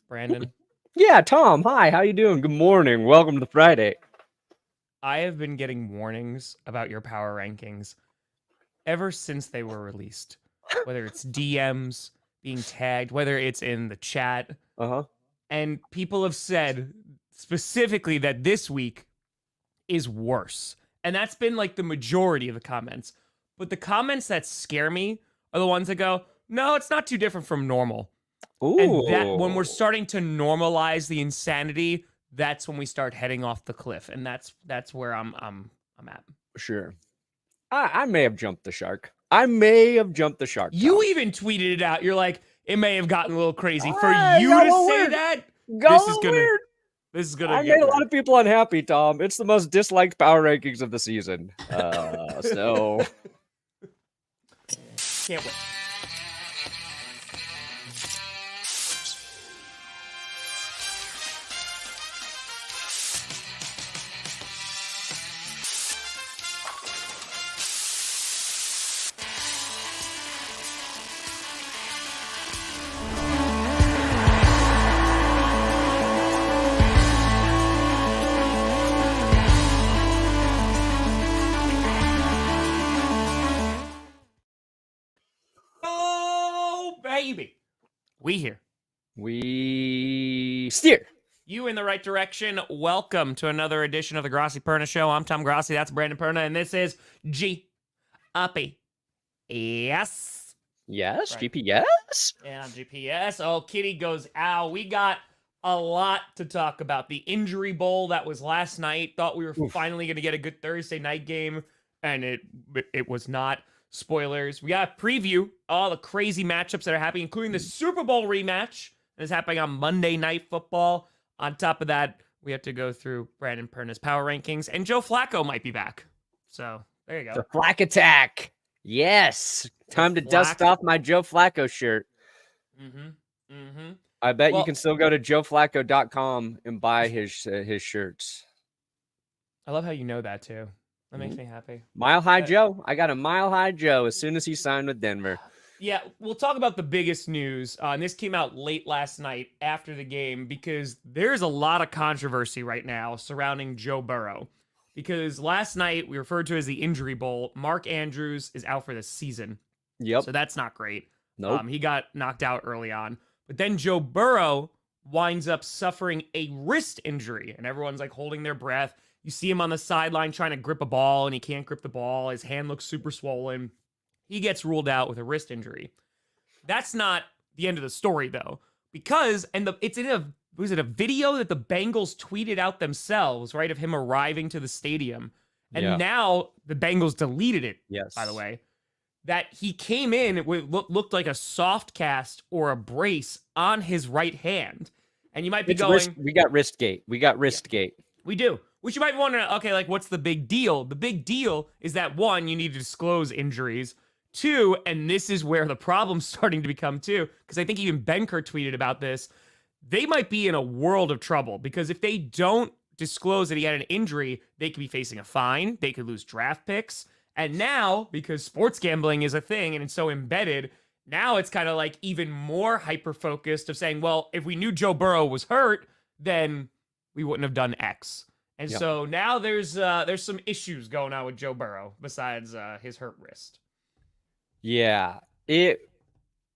Brandon. Yeah, Tom. Hi, how you doing? Good morning. Welcome to Friday. I have been getting warnings about your power rankings ever since they were released. Whether it's DMs, being tagged, whether it's in the chat. Uh-huh. And people have said specifically that this week is worse. And that's been like the majority of the comments. But the comments that scare me are the ones that go, no, it's not too different from normal. Ooh. And that when we're starting to normalize the insanity, that's when we start heading off the cliff. And that's where I'm at. Sure. I may have jumped the shark. Tom. You even tweeted it out. You're like, it may have gotten a little crazy for Ah, you got a to little say weird. that. Got a little weird. This is gonna. I made a lot of people unhappy, Tom. It's the most disliked power rankings of the season. So Can't wait. Baby, we here. We steer. You in the right direction. Welcome to another edition of the Grossi Perna Show. I'm Tom Grossi. That's Brandon Perna, and this is G Uppy. Yes. Yes, Right. GPS. Yeah, GPS. Oh, Kitty goes, ow. We got a lot to talk about. The Injury Bowl that was last night. Thought we were finally going to get a good Thursday night game, and it was not. Spoilers. We got a preview all the crazy matchups that are happening, including the Super Bowl rematch that is happening on Monday Night Football. On top of that, we have to go through Brandon Perna's power rankings, and Joe Flacco might be back. So there you go. The Flack Attack. Yes. Time to dust off my Joe Flacco shirt. I bet you can still go to joeflacco.com and buy his shirts. I love how you know that too. That makes me happy. Mile High Joe. I got a Mile High Joe as soon as he signed with Denver. Yeah, we'll talk about the biggest news. And this came out late last night after the game because there's a lot of controversy right now surrounding Joe Burrow. Because last night we referred to as the Injury Bowl. Mark Andrews is out for the season. Yep. So that's not great. Nope. He got knocked out early on. But then Joe Burrow winds up suffering a wrist injury. And everyone's like holding their breath. You see him on the sideline trying to grip a ball, and he can't grip the ball. His hand looks super swollen. He gets ruled out with a wrist injury. That's not the end of the story, though, because it's in a video that the Bengals tweeted out themselves, right, of him arriving to the stadium, and now the Bengals deleted it. Yes, by the way, that he came in, it looked like a soft cast or a brace on his right hand, and you might be we got wristgate. We do. Which you might be wondering, okay, like, what's the big deal? The big deal is that, one, you need to disclose injuries. Two, and this is where the problem's starting to become, too, because I think even Benker tweeted about this, they might be in a world of trouble, because if they don't disclose that he had an injury, they could be facing a fine, they could lose draft picks, and now, because sports gambling is a thing, and it's so embedded, now it's kind of like even more hyper-focused of saying, well, if we knew Joe Burrow was hurt, then we wouldn't have done X. And so now there's some issues going on with Joe Burrow besides his hurt wrist. Yeah, the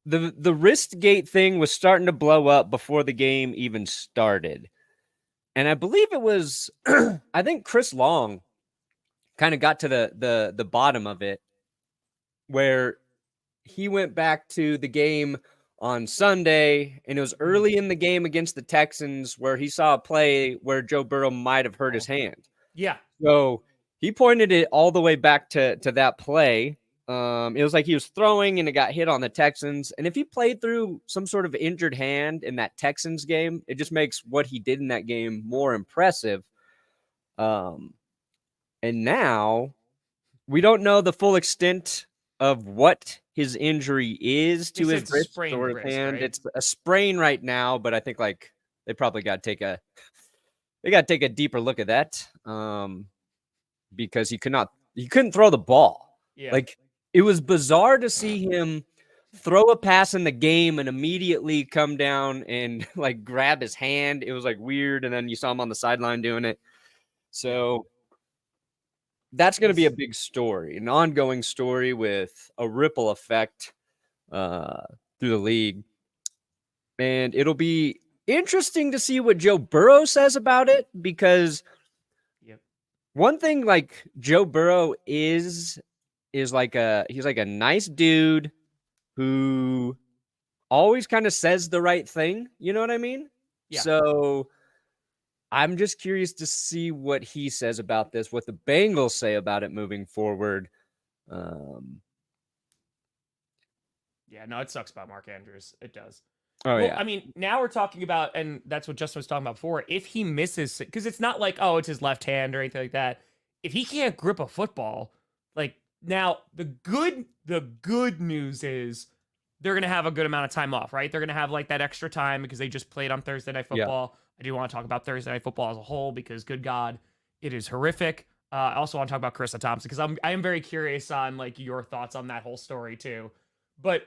wristgate thing was starting to blow up before the game even started, and I believe it was I think Chris Long kind of got to the bottom of it, where he went back to the game on Sunday, and it was early in the game against the Texans where he saw a play where Joe Burrow might have hurt his hand. Yeah. So he pointed it all the way back to that play. It was like he was throwing and it got hit on the Texans. And if he played through some sort of injured hand in that Texans game, it just makes what he did in that game more impressive. And now we don't know the full extent of what his injury is to his wrist or his hand. Right? It's a sprain right now, but I think like they probably got to take a deeper look at that because he couldn't throw the ball. Yeah. Like it was bizarre to see him throw a pass in the game and immediately come down and like grab his hand. It was like weird. And then you saw him on the sideline doing it. So that's going to be a big story, an ongoing story with a ripple effect through the league. And it'll be interesting to see what Joe Burrow says about it, because one thing like Joe Burrow is like he's like a nice dude who always kind of says the right thing. You know what I mean? Yeah. So I'm just curious to see what he says about this, what the Bengals say about it moving forward. Yeah, no, it sucks about Mark Andrews. It does. Oh, well, yeah. I mean, now we're talking about, and that's what Justin was talking about before, if he misses, because it's not like, oh, it's his left hand or anything like that. If he can't grip a football, like, now the good news is they're going to have a good amount of time off, right? They're going to have like that extra time because they just played on Thursday Night Football. I do want to talk about Thursday Night Football as a whole because, good God, it is horrific. I also want to talk about Carissa Thompson because I am very curious on like your thoughts on that whole story too. But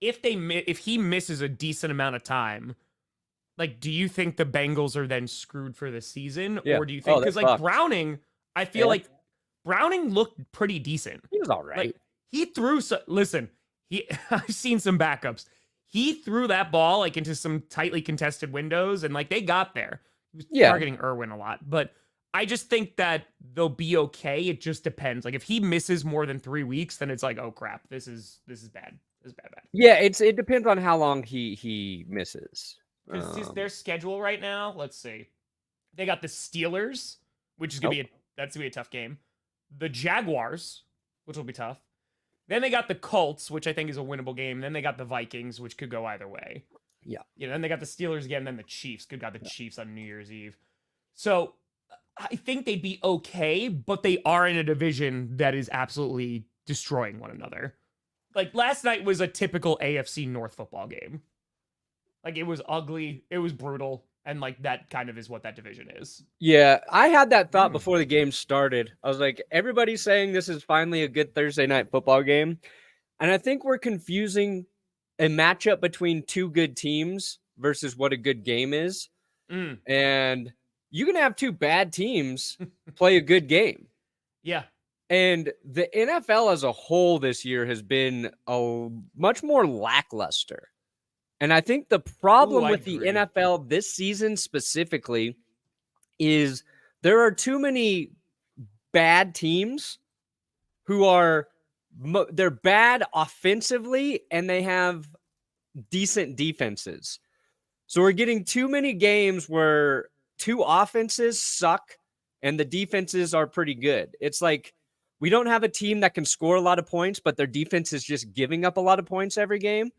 if he misses a decent amount of time, like, do you think the Bengals are then screwed for the season, or do you think because like Browning, I feel like Browning looked pretty decent. He was all right. Like, he threw listen, I've seen some backups. He threw that ball like into some tightly contested windows, and like they got there. He was targeting Irwin a lot, but I just think that they'll be okay. It just depends. Like if he misses more than 3 weeks, then it's like, oh crap, this is bad. This is bad. Yeah, it depends on how long he misses. Because their schedule right now, let's see, they got the Steelers, which is gonna be a tough game. The Jaguars, which will be tough. Then they got the Colts, which I think is a winnable game. Then they got the Vikings, which could go either way. Yeah. Then they got the Steelers again, then the Chiefs. Good God, the Chiefs on New Year's Eve. So I think they'd be okay, but they are in a division that is absolutely destroying one another. Like last night was a typical AFC North football game. Like it was ugly, it was brutal, and like that kind of is what that division is. Yeah, I had that thought before the game started. I was like, everybody's saying this is finally a good Thursday night football game. And I think we're confusing a matchup between two good teams versus what a good game is. And you can have two bad teams play a good game. Yeah. And the NFL as a whole this year has been much more lackluster. And I think the problem with the NFL this season specifically is there are too many bad teams who they're bad offensively and they have decent defenses. So we're getting too many games where two offenses suck and the defenses are pretty good. It's like we don't have a team that can score a lot of points, but their defense is just giving up a lot of points every game.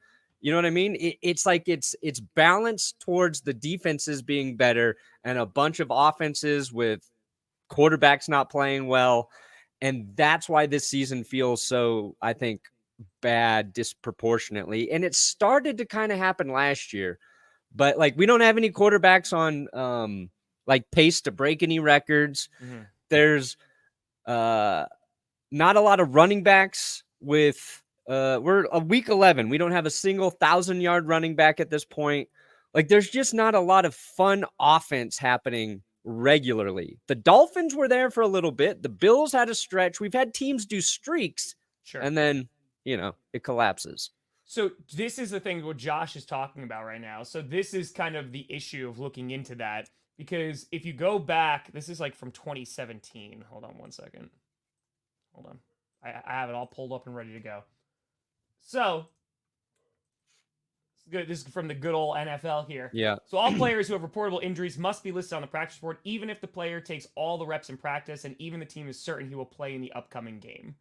You know what I mean? It's like it's balanced towards the defenses being better and a bunch of offenses with quarterbacks not playing well. And that's why this season feels so, I think, bad disproportionately. And it started to kind of happen last year. But like we don't have any quarterbacks on like pace to break any records. There's not a lot of running backs with we're a week 11. We don't have a single 1,000-yard running back at this point. Like there's just not a lot of fun offense happening regularly. The Dolphins were there for a little bit. The Bills had a stretch. We've had teams do streaks. Sure. And then, it collapses. So this is the thing what Josh is talking about right now. So this is kind of the issue of looking into that, because if you go back, this is like from 2017. Hold on one second. Hold on. I have it all pulled up and ready to go. So this is from the good old NFL here. Yeah. So all players who have reportable injuries must be listed on the practice report, even if the player takes all the reps in practice and even the team is certain he will play in the upcoming game.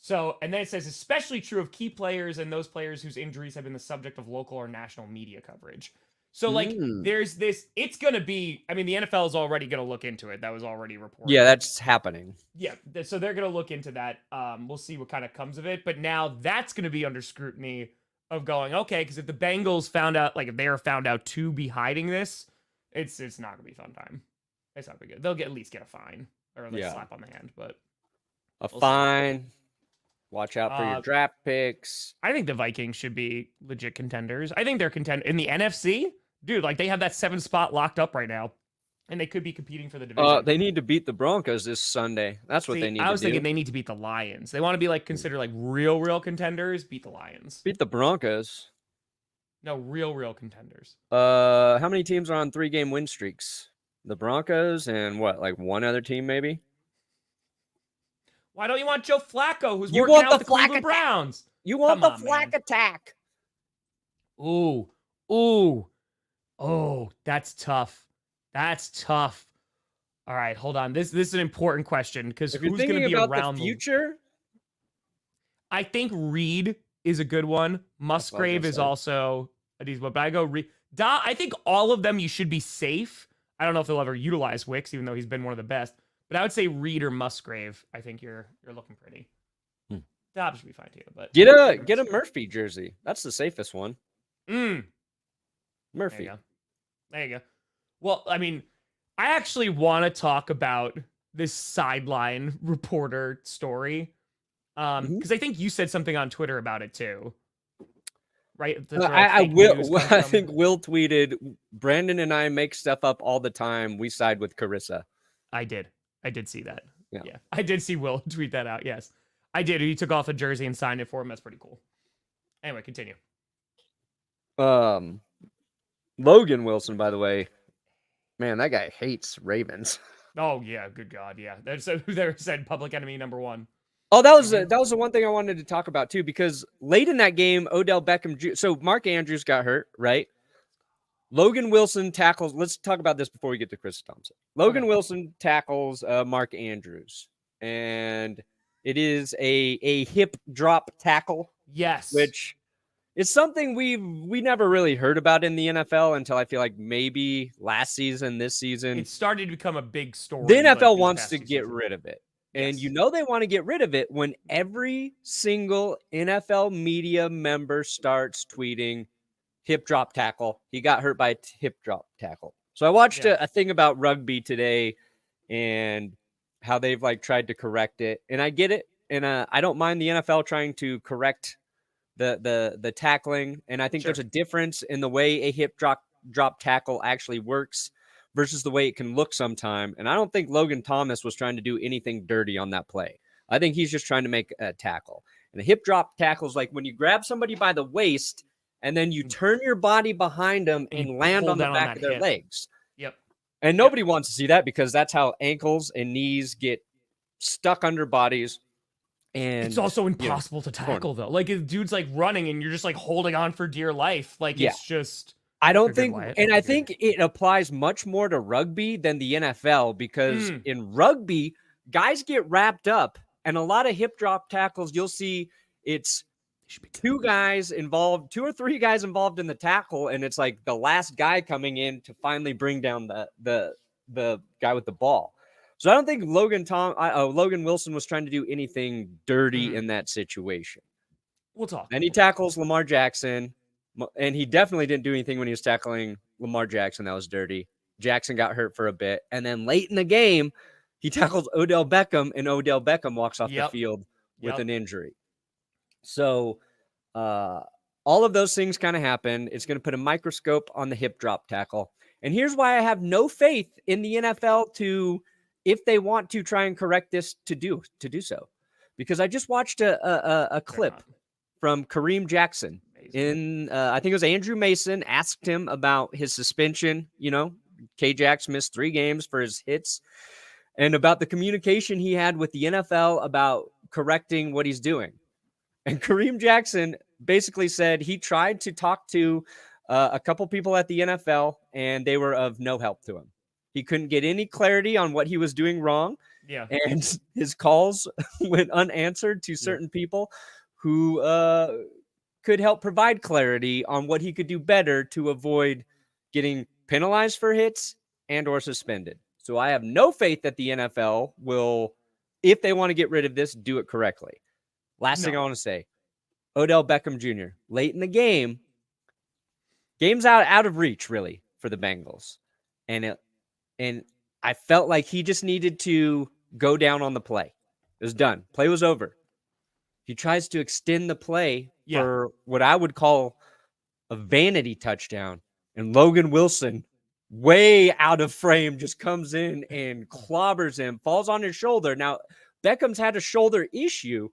So, and then it says, especially true of key players and those players whose injuries have been the subject of local or national media coverage. So, like, there's this, it's going to be, I mean, the NFL is already going to look into it. That was already reported. Yeah, that's happening. Yeah, so they're going to look into that. We'll see what kind of comes of it. But now that's going to be under scrutiny of going, okay, because if the Bengals found out, like, if they are found out to be hiding this, it's not going to be fun time. It's not going to be good. They'll at least get a fine or a slap on the hand, but a fine. Watch out for your draft picks. I think the Vikings should be legit contenders. I think they're in the NFC. Dude, like they have that 7th spot locked up right now, and they could be competing for the division. They need to beat the Broncos this Sunday. That's what they need to do. I was thinking they need to beat the Lions. They want to be like considered like real contenders. Beat the Lions. Beat the Broncos. No, real contenders. How many teams are on 3-game win streaks? The Broncos and what, like one other team maybe? Why don't you want Joe Flacco, who's working out with the Cleveland Browns? You want the Flack attack. Ooh. Oh, that's tough. That's tough. All right, hold on. This is an important question because who's going to be around the future? I think Reed is a good one. Musgrave is also a decent one, but I go Reed. I think all of them you should be safe. I don't know if they'll ever utilize Wicks, even though he's been one of the best. But I would say Reed or Musgrave. I think you're looking pretty. Dobbs should be fine too. But get a Murphy jersey. That's the safest one. Murphy. There you go. Well, I mean, I actually want to talk about this sideline reporter story because I think you said something on Twitter about it too. Right? I think Will tweeted, Brandon and I make stuff up all the time. We side with Carissa. I did see that. Yeah. I did see Will tweet that out. Yes, I did. He took off a jersey and signed it for him. That's pretty cool. Anyway, continue. Logan Wilson, by the way, man, that guy hates Ravens. Oh yeah, good God, yeah. They said public enemy number 1. Oh, that was the one thing I wanted to talk about too, because late in that game, Odell Beckham. So Mark Andrews got hurt, right? Logan Wilson tackles. Let's talk about this before we get to Carissa Thompson. Logan Wilson tackles Mark Andrews, and it is a hip drop tackle. Yes, which is something we never really heard about in the NFL until I feel like maybe last season, this season. It started to become a big story. The NFL wants to get rid of it. And you know they want to get rid of it when every single NFL media member starts tweeting hip drop tackle. He got hurt by a hip drop tackle. So I watched a thing about rugby today and how they've like tried to correct it. And I get it. And I don't mind the NFL trying to correct the tackling. And I think there's a difference in the way a hip drop tackle actually works versus the way it can look sometime. And I don't think Logan Thomas was trying to do anything dirty on that play. I think he's just trying to make a tackle. And a hip drop tackle is like when you grab somebody by the waist and then you turn your body behind them and land on the back of their legs. Yep. And nobody wants to see that because that's how ankles and knees get stuck under bodies. And it's also impossible to tackle though. Like if dude's like running and you're just like holding on for dear life. Like it's just... I don't think, and I think it applies much more to rugby than the NFL because in rugby, guys get wrapped up, and a lot of hip drop tackles, you'll see it's 2 or 3 guys involved in the tackle, and it's like the last guy coming in to finally bring down the guy with the ball. So I don't think Logan Wilson was trying to do anything dirty in that situation. We'll talk. And he tackles Lamar Jackson. And he definitely didn't do anything when he was tackling Lamar Jackson that was dirty. Jackson got hurt for a bit. And then late in the game, he tackles Odell Beckham, and Odell Beckham walks off the field with an injury. So all of those things kind of happen. It's going to put a microscope on the hip drop tackle. And here's why I have no faith in the NFL to, if they want to try and correct this, to do so. Because I just watched a clip from Kareem Jackson. I think it was Andrew Mason asked him about his suspension. You know, K-Jax missed 3 games for his hits, and about the communication he had with the NFL about correcting what he's doing. And Kareem Jackson basically said he tried to talk to a couple people at the NFL, and they were of no help to him. He couldn't get any clarity on what he was doing wrong. Yeah, and his calls went unanswered to certain people who could help provide clarity on what he could do better to avoid getting penalized for hits and or suspended. So I have no faith that the NFL will, if they want to get rid of this, do it correctly. Last thing I want to say, Odell Beckham Jr. late in the game's out of reach really for the Bengals. And I felt like he just needed to go down on the play. It was done. Play was over. he tries to extend the play Yeah. for what I would call a vanity touchdown. And Logan Wilson, way out of frame, just comes in and clobbers him, falls on his shoulder. Now, Beckham's had a shoulder issue,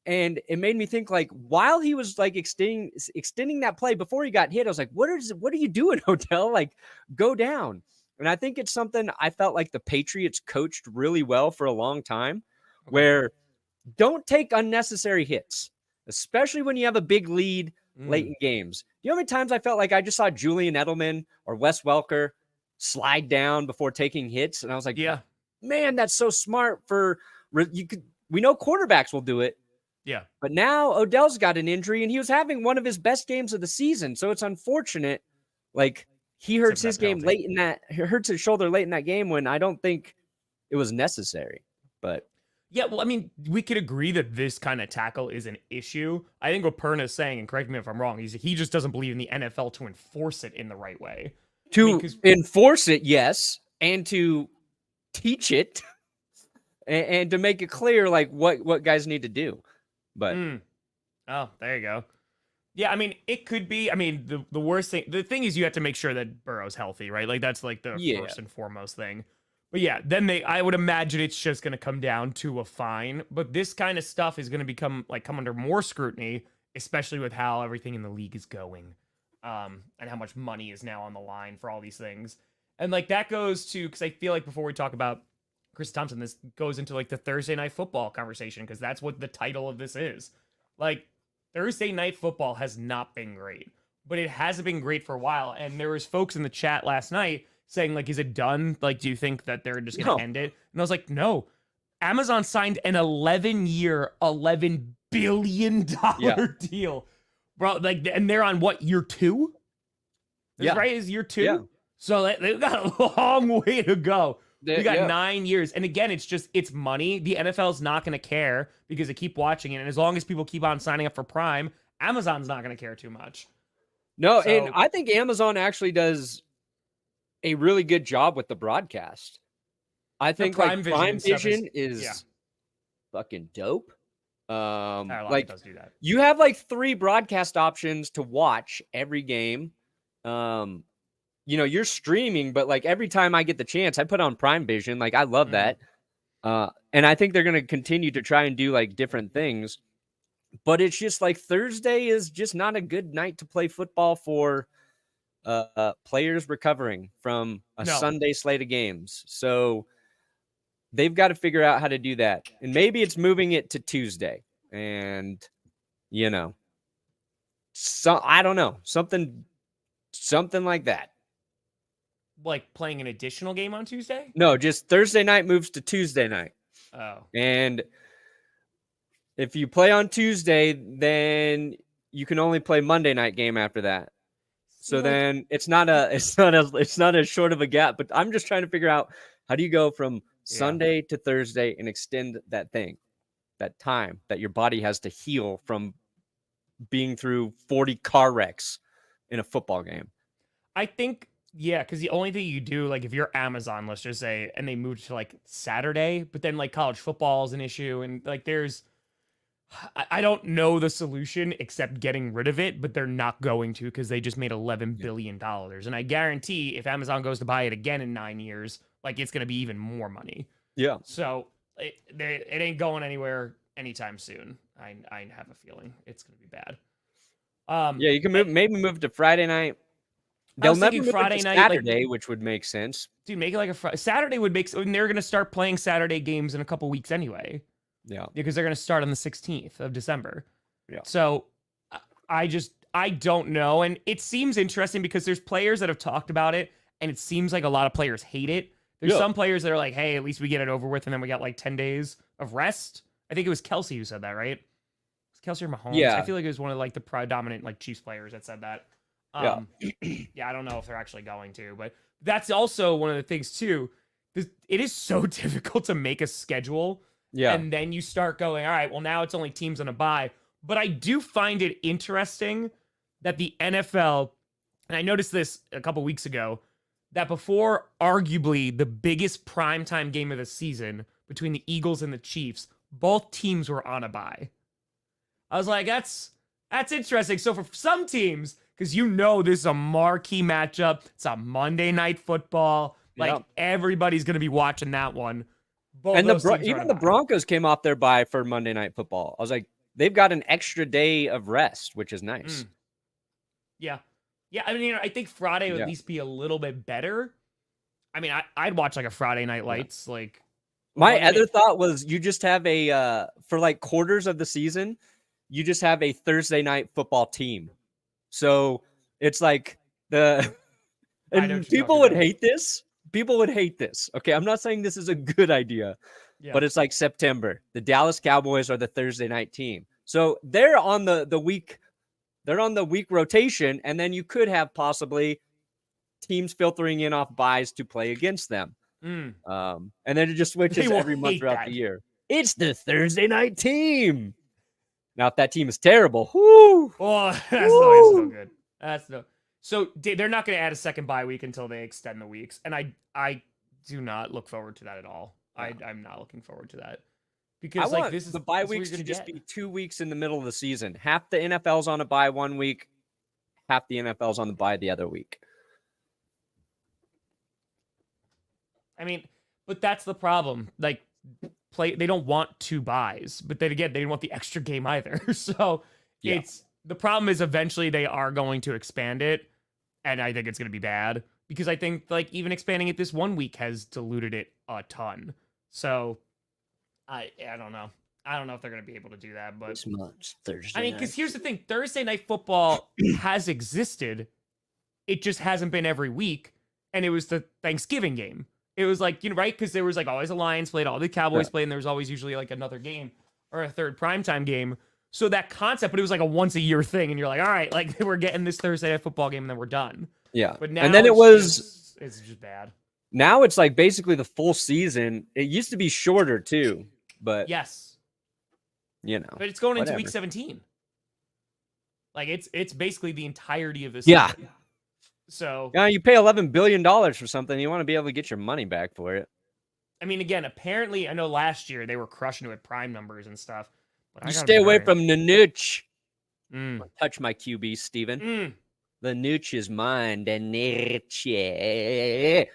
and it made me think, like, while he was like extending that play before he got hit, I was like, what are you doing, Odell? Like, go down. And I think it's something I felt like the Patriots coached really well for a long time, where don't take unnecessary hits, especially when you have a big lead late in games. You know how many times I felt like I just saw Julian Edelman or Wes Welker slide down before taking hits, and I was like, Yeah. man, that's so smart. We know quarterbacks will do it. Yeah. But now Odell's got an injury, and he was having one of his best games of the season. So it's unfortunate. Like, he hurts his game hurts his shoulder late in that game when I don't think it was necessary. But yeah, well, I mean, we could agree that this kind of tackle is an issue. I think what Perna is saying, and correct me if I'm wrong, he just doesn't believe in the NFL to enforce it in the right way. To enforce it, yes, and to teach it, and to make it clear, like, what guys need to do. But oh, there you go. Yeah, I mean, it could be. I mean, the worst thing, the thing is, you have to make sure that Burrow's healthy, right? Like, that's like the first and foremost thing. But yeah, then I would imagine it's just going to come down to a fine. But this kind of stuff is going to come under more scrutiny, especially with how everything in the league is going, and how much money is now on the line for all these things. And like that goes to, because I feel like before we talk about Carissa Thompson, this goes into like the Thursday night football conversation, because that's what the title of this is. Like, Thursday night football has not been great, but it hasn't been great for a while. And there was folks in the chat last night saying, like, is it done? Like, do you think that they're just going to end it? And I was like, no. Amazon signed an 11-year, $11 billion deal. Bro, like, and they're on what, year 2? This right is year 2? Yeah. So they've got a long way to go. We got 9 years. And again, it's money. The NFL's not going to care because they keep watching it. And as long as people keep on signing up for Prime, Amazon's not going to care too much. No, and I think Amazon actually does a really good job with the broadcast. I think Prime Vision is fucking dope. Like, does do that. You have like 3 broadcast options to watch every game. You know, you're streaming, but like every time I get the chance, I put on Prime Vision. Like, I love that. And I think they're going to continue to try and do like different things. But it's just like Thursday is just not a good night to play football for players recovering from a Sunday slate of games. So they've got to figure out how to do that. And maybe it's moving it to Tuesday. And, you know, I don't know, something like that. Like playing an additional game on Tuesday? No, just Thursday night moves to Tuesday night. Oh. And if you play on Tuesday, then you can only play Monday night game after that. So then it's not as short of a gap, but I'm just trying to figure out, how do you go from Sunday to Thursday and extend that time that your body has to heal from being through 40 car wrecks in a football game? I think, because the only thing you do, like if you're Amazon, let's just say, and they moved to like Saturday, but then like college football is an issue, and like I don't know the solution except getting rid of it, but they're not going to, because they just made $11 billion. And I guarantee if Amazon goes to buy it again in 9 years, like it's going to be even more money. Yeah. So it ain't going anywhere anytime soon. I have a feeling it's going to be bad. You can maybe move to Friday night. They'll never move Friday night, Saturday, which would make sense. Dude, make it like Saturday would make sense. And they're going to start playing Saturday games in a couple weeks anyway. Yeah. Because they're going to start on the 16th of December. Yeah. So I don't know. And it seems interesting because there's players that have talked about it, and it seems like a lot of players hate it. There's some players that are like, hey, at least we get it over with, and then we got like 10 days of rest. I think it was Kelsey who said that, right? Was Kelsey or Mahomes? Yeah. I feel like it was one of like the predominant like Chiefs players that said that. I don't know if they're actually going to, but that's also one of the things too. It is so difficult to make a schedule. Yeah. And then you start going, all right, well, now it's only teams on a bye. But I do find it interesting that the NFL, and I noticed this a couple weeks ago, that before arguably the biggest primetime game of the season between the Eagles and the Chiefs, both teams were on a bye. I was like, that's interesting. So for some teams, because this is a marquee matchup, it's a Monday Night Football. Like Yep. everybody's gonna be watching that one. Both And those teams are even on the a bye. Broncos came off their bye for Monday Night Football. I was like, they've got an extra day of rest, which is nice. Yeah. Yeah, I mean, I think Friday would at least be a little bit better. I mean, I'd watch like a Friday Night Lights. Like my other thought was you just have a for like quarters of the season, you just have a Thursday night football team. So it's like and people would hate this. People would hate this. Okay, I'm not saying this is a good idea, but it's like September. The Dallas Cowboys are the Thursday night team. So they're on the week. They're on the week rotation, and then you could have possibly teams filtering in off buys to play against them. And then it just switches every month throughout the year. It's the Thursday night team. Now, if that team is terrible, whoo! Oh, that's always no good. That's no. So they're not going to add a second bye week until they extend the weeks, and I do not look forward to that at all. I'm not looking forward to that. Because this is the bye weeks to just be 2 weeks in the middle of the season. Half the NFL's on a bye 1 week, half the NFL's on the bye the other week. I mean, but that's the problem. Like, they don't want 2 buys, but then again, they don't want the extra game either. So it's the problem is eventually they are going to expand it, and I think it's going to be bad because I think like even expanding it this 1 week has diluted it a ton. So. I don't know. I don't know if they're going to be able to do that, but this month's Thursday. I mean, because here's the thing: Thursday Night Football has existed. It just hasn't been every week, and it was the Thanksgiving game. It was like right because there was like always a Lions played, all the Cowboys played, and there was always usually like another game or a third primetime game. So that concept, but it was like a once a year thing, and you're like, all right, like we're getting this Thursday Night Football game, and then we're done. Yeah, but now and then it's just bad. Now it's like basically the full season. It used to be shorter too. But yes, but it's going into week 17. Like it's basically the entirety of this. Season. So you pay $11 billion for something, you want to be able to get your money back for it. I mean, again, apparently, I know last year they were crushing it with prime numbers and stuff. But you stay away from the nooch. Touch my QB, Steven. The nooch is mine. The nooch.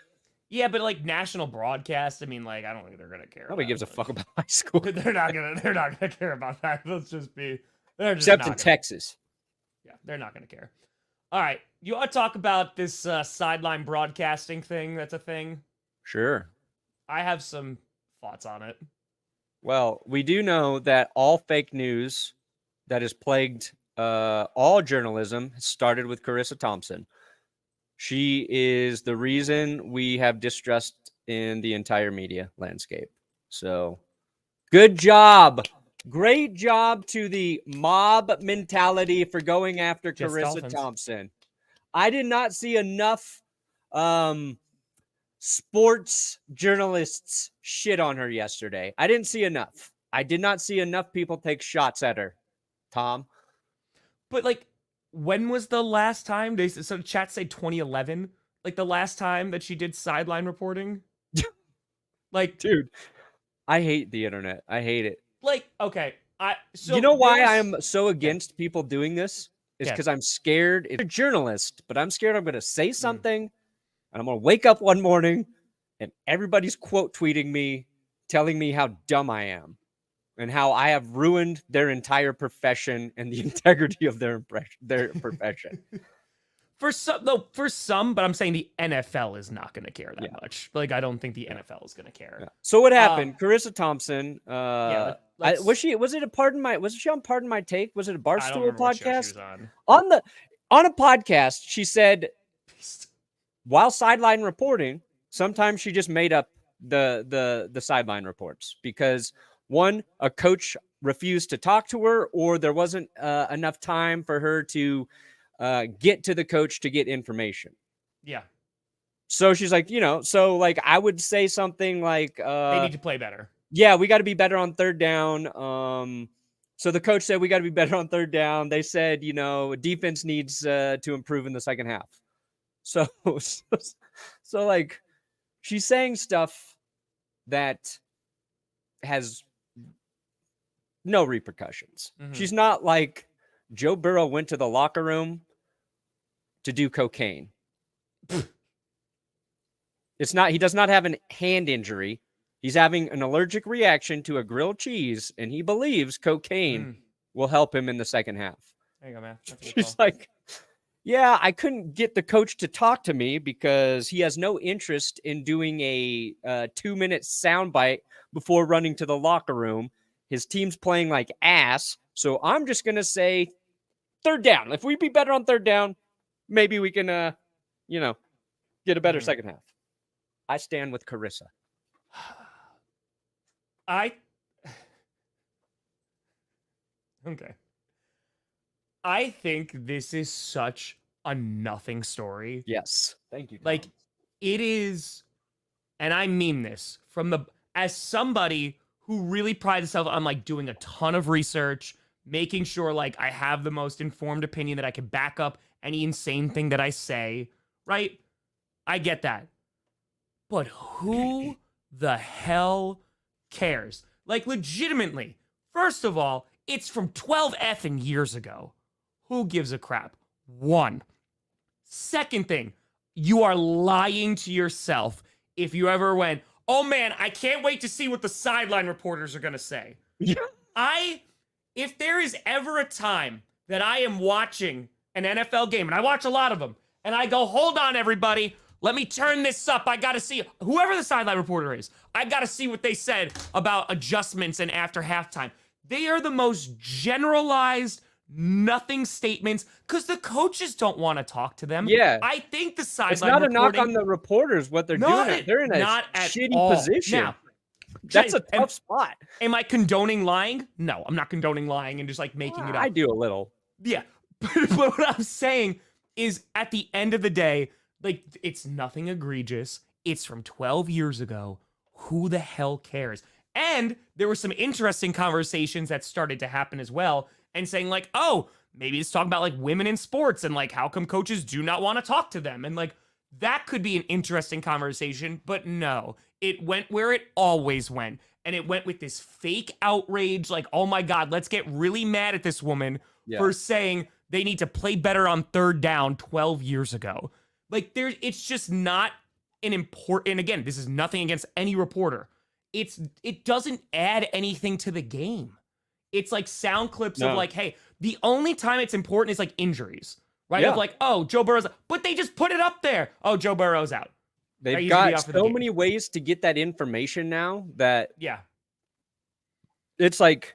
Yeah, but like national broadcast, I mean, like I don't think they're gonna care. Nobody gives a fuck about high school. They're not gonna care about that. Let's just be. Except in Texas. Yeah, they're not gonna care. All right, you want to talk about this sideline broadcasting thing? That's a thing. Sure. I have some thoughts on it. Well, we do know that all fake news that has plagued all journalism started with Carissa Thompson. She is the reason we have distrust in the entire media landscape. So, good job. Great job to the mob mentality for going after Carissa Thompson. I did not see enough sports journalists shit on her yesterday. I didn't see enough. I did not see enough people take shots at her, Tom. But like, when was the last time so chat say 2011? Like the last time that she did sideline reporting? Like, dude, I hate the internet. I hate it. Like, okay, you know why I am so against people doing this? Is because I'm scared. It's a journalist, but I'm scared I'm going to say something, and I'm going to wake up one morning, and everybody's quote tweeting me, telling me how dumb I am. And how I have ruined their entire profession and the integrity of their profession. For some, but I'm saying the NFL is not going to care that much. Like, I don't think the NFL is going to care. Yeah. So what happened? Carissa Thompson. Was she on Pardon My Take? Was it a Barstool podcast? On a podcast, she said, while sideline reporting, sometimes she just made up the sideline reports because. One, a coach refused to talk to her, or there wasn't enough time for her to get to the coach to get information. Yeah. So she's like, I would say something like, they need to play better. Yeah, we got to be better on third down. So the coach said we got to be better on third down. They said, defense needs to improve in the second half. So like, she's saying stuff that has no repercussions. Mhm. She's not like Joe Burrow went to the locker room to do cocaine. It's not, he does not have an hand injury. He's having an allergic reaction to a grilled cheese, and he believes cocaine will help him in the second half. There you go, man. That's a good She's call. like, yeah, I couldn't get the coach to talk to me because he has no interest in doing a 2-minute soundbite before running to the locker room. His team's playing like ass, so I'm just going to say third down. If we be better on third down, maybe we can, get a better second half. I stand with Carissa. Okay. I think this is such a nothing story. Yes. Thank you, Tom. Like, it is, and I mean this as somebody who really prides himself on like doing a ton of research, making sure like I have the most informed opinion that I can back up any insane thing that I say, right? I get that. But who the hell cares? Like, legitimately, first of all, it's from 12 effing years ago. Who gives a crap? One. Second thing, you are lying to yourself if you ever went, oh man, I can't wait to see what the sideline reporters are going to say. Yeah. If there is ever a time that I am watching an NFL game, and I watch a lot of them, and I go, hold on, everybody, let me turn this up. I got to see whoever the sideline reporter is. I got to see what they said about adjustments and after halftime. They are the most generalized, nothing statements because the coaches don't want to talk to them. Yeah. I think the sideline It's not a knock reporting- on the reporters, what they're doing. They're in a not at shitty all. position. Now, that's a tough spot. Am I condoning lying? No, I'm not condoning lying and just like making it up. I do a little. Yeah. But what I'm saying is at the end of the day, like, it's nothing egregious. It's from 12 years ago. Who the hell cares? And there were some interesting conversations that started to happen as well, and saying like, oh, maybe it's talking about like women in sports and like how come coaches do not want to talk to them. And like that could be an interesting conversation, but no, it went where it always went. And it went with this fake outrage, like, oh my God, let's get really mad at this woman for saying they need to play better on third down 12 years ago. Like, it's just not an important, and again, this is nothing against any reporter. It doesn't add anything to the game. It's like sound clips of like, hey, the only time it's important is like injuries, right? Yeah. Of like, oh, Joe Burrow's, but they just put it up there. Oh, Joe Burrow's out. They've got so many ways to get that information now that it's like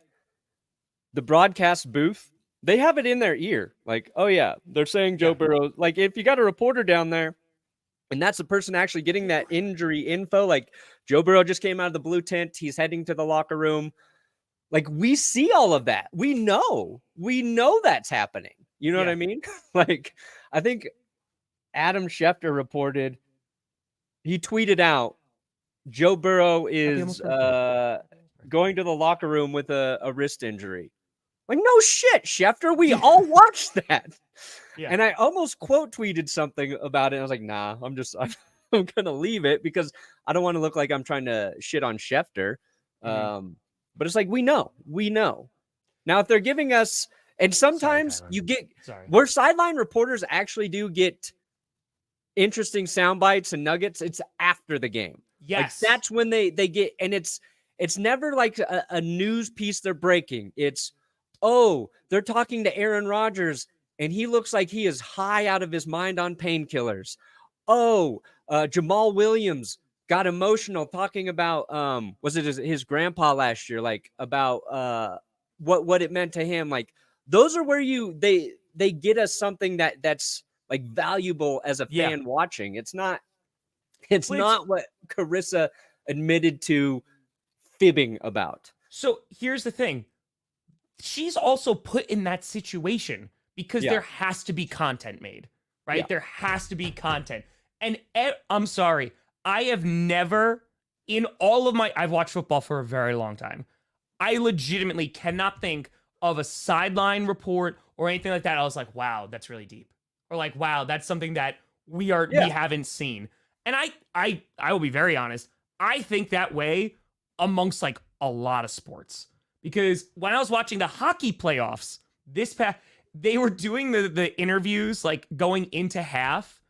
the broadcast booth. They have it in their ear. Like, oh yeah, they're saying Joe Burrow. Like, if you got a reporter down there and that's the person actually getting that injury info, like Joe Burrow just came out of the blue tent. He's heading to the locker room. Like, we see all of that. We know that's happening. You know what I mean? Like, I think Adam Schefter reported, he tweeted out, Joe Burrow is going to the locker room with a wrist injury. Like, no shit, Schefter. We all watched that. And I almost quote tweeted something about it. I was like, nah, I'm going to leave it because I don't want to look like I'm trying to shit on Schefter. But it's like, we know. Now, if they're giving us, and sometimes where sideline reporters actually do get interesting sound bites and nuggets, it's after the game. Yes. Like, that's when they get, and it's never like a news piece they're breaking. It's, oh, they're talking to Aaron Rodgers and he looks like he is high out of his mind on painkillers. Oh, Jamal Williams got emotional talking about, was it his grandpa last year? Like, about what it meant to him. Like, those are where they get us something that's like valuable as a fan watching. It's not what Carissa admitted to fibbing about. So here's the thing. She's also put in that situation because there has to be content made, right? Yeah. There has to be content. And I'm sorry, I have never, in all of I've watched football for a very long time. I legitimately cannot think of a sideline report or anything like that. I was like, wow, that's really deep. Or like, wow, that's something that we haven't seen. And I will be very honest. I think that way amongst like a lot of sports Because when I was watching the hockey playoffs they were doing the interviews like going into half,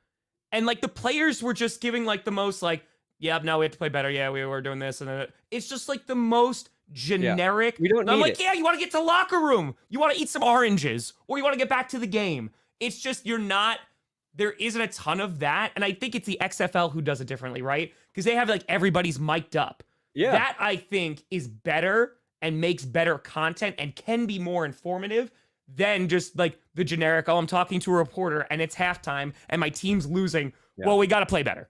and like the players were just giving like the most like, yeah, no, we have to play better. Yeah, we were doing this, and then it's just like the most generic. We don't I'm need like, it. yeah, you want to get to the locker room, you want to eat some oranges, or you want to get back to the game. It's just there isn't a ton of that, and I think it's the XFL who does it differently, right? Because they have like everybody's mic'd up. Yeah. That I think is better and makes better content and can be more informative than just like the generic, oh, I'm talking to a reporter and it's halftime and my team's losing. Yeah. Well, we got to play better.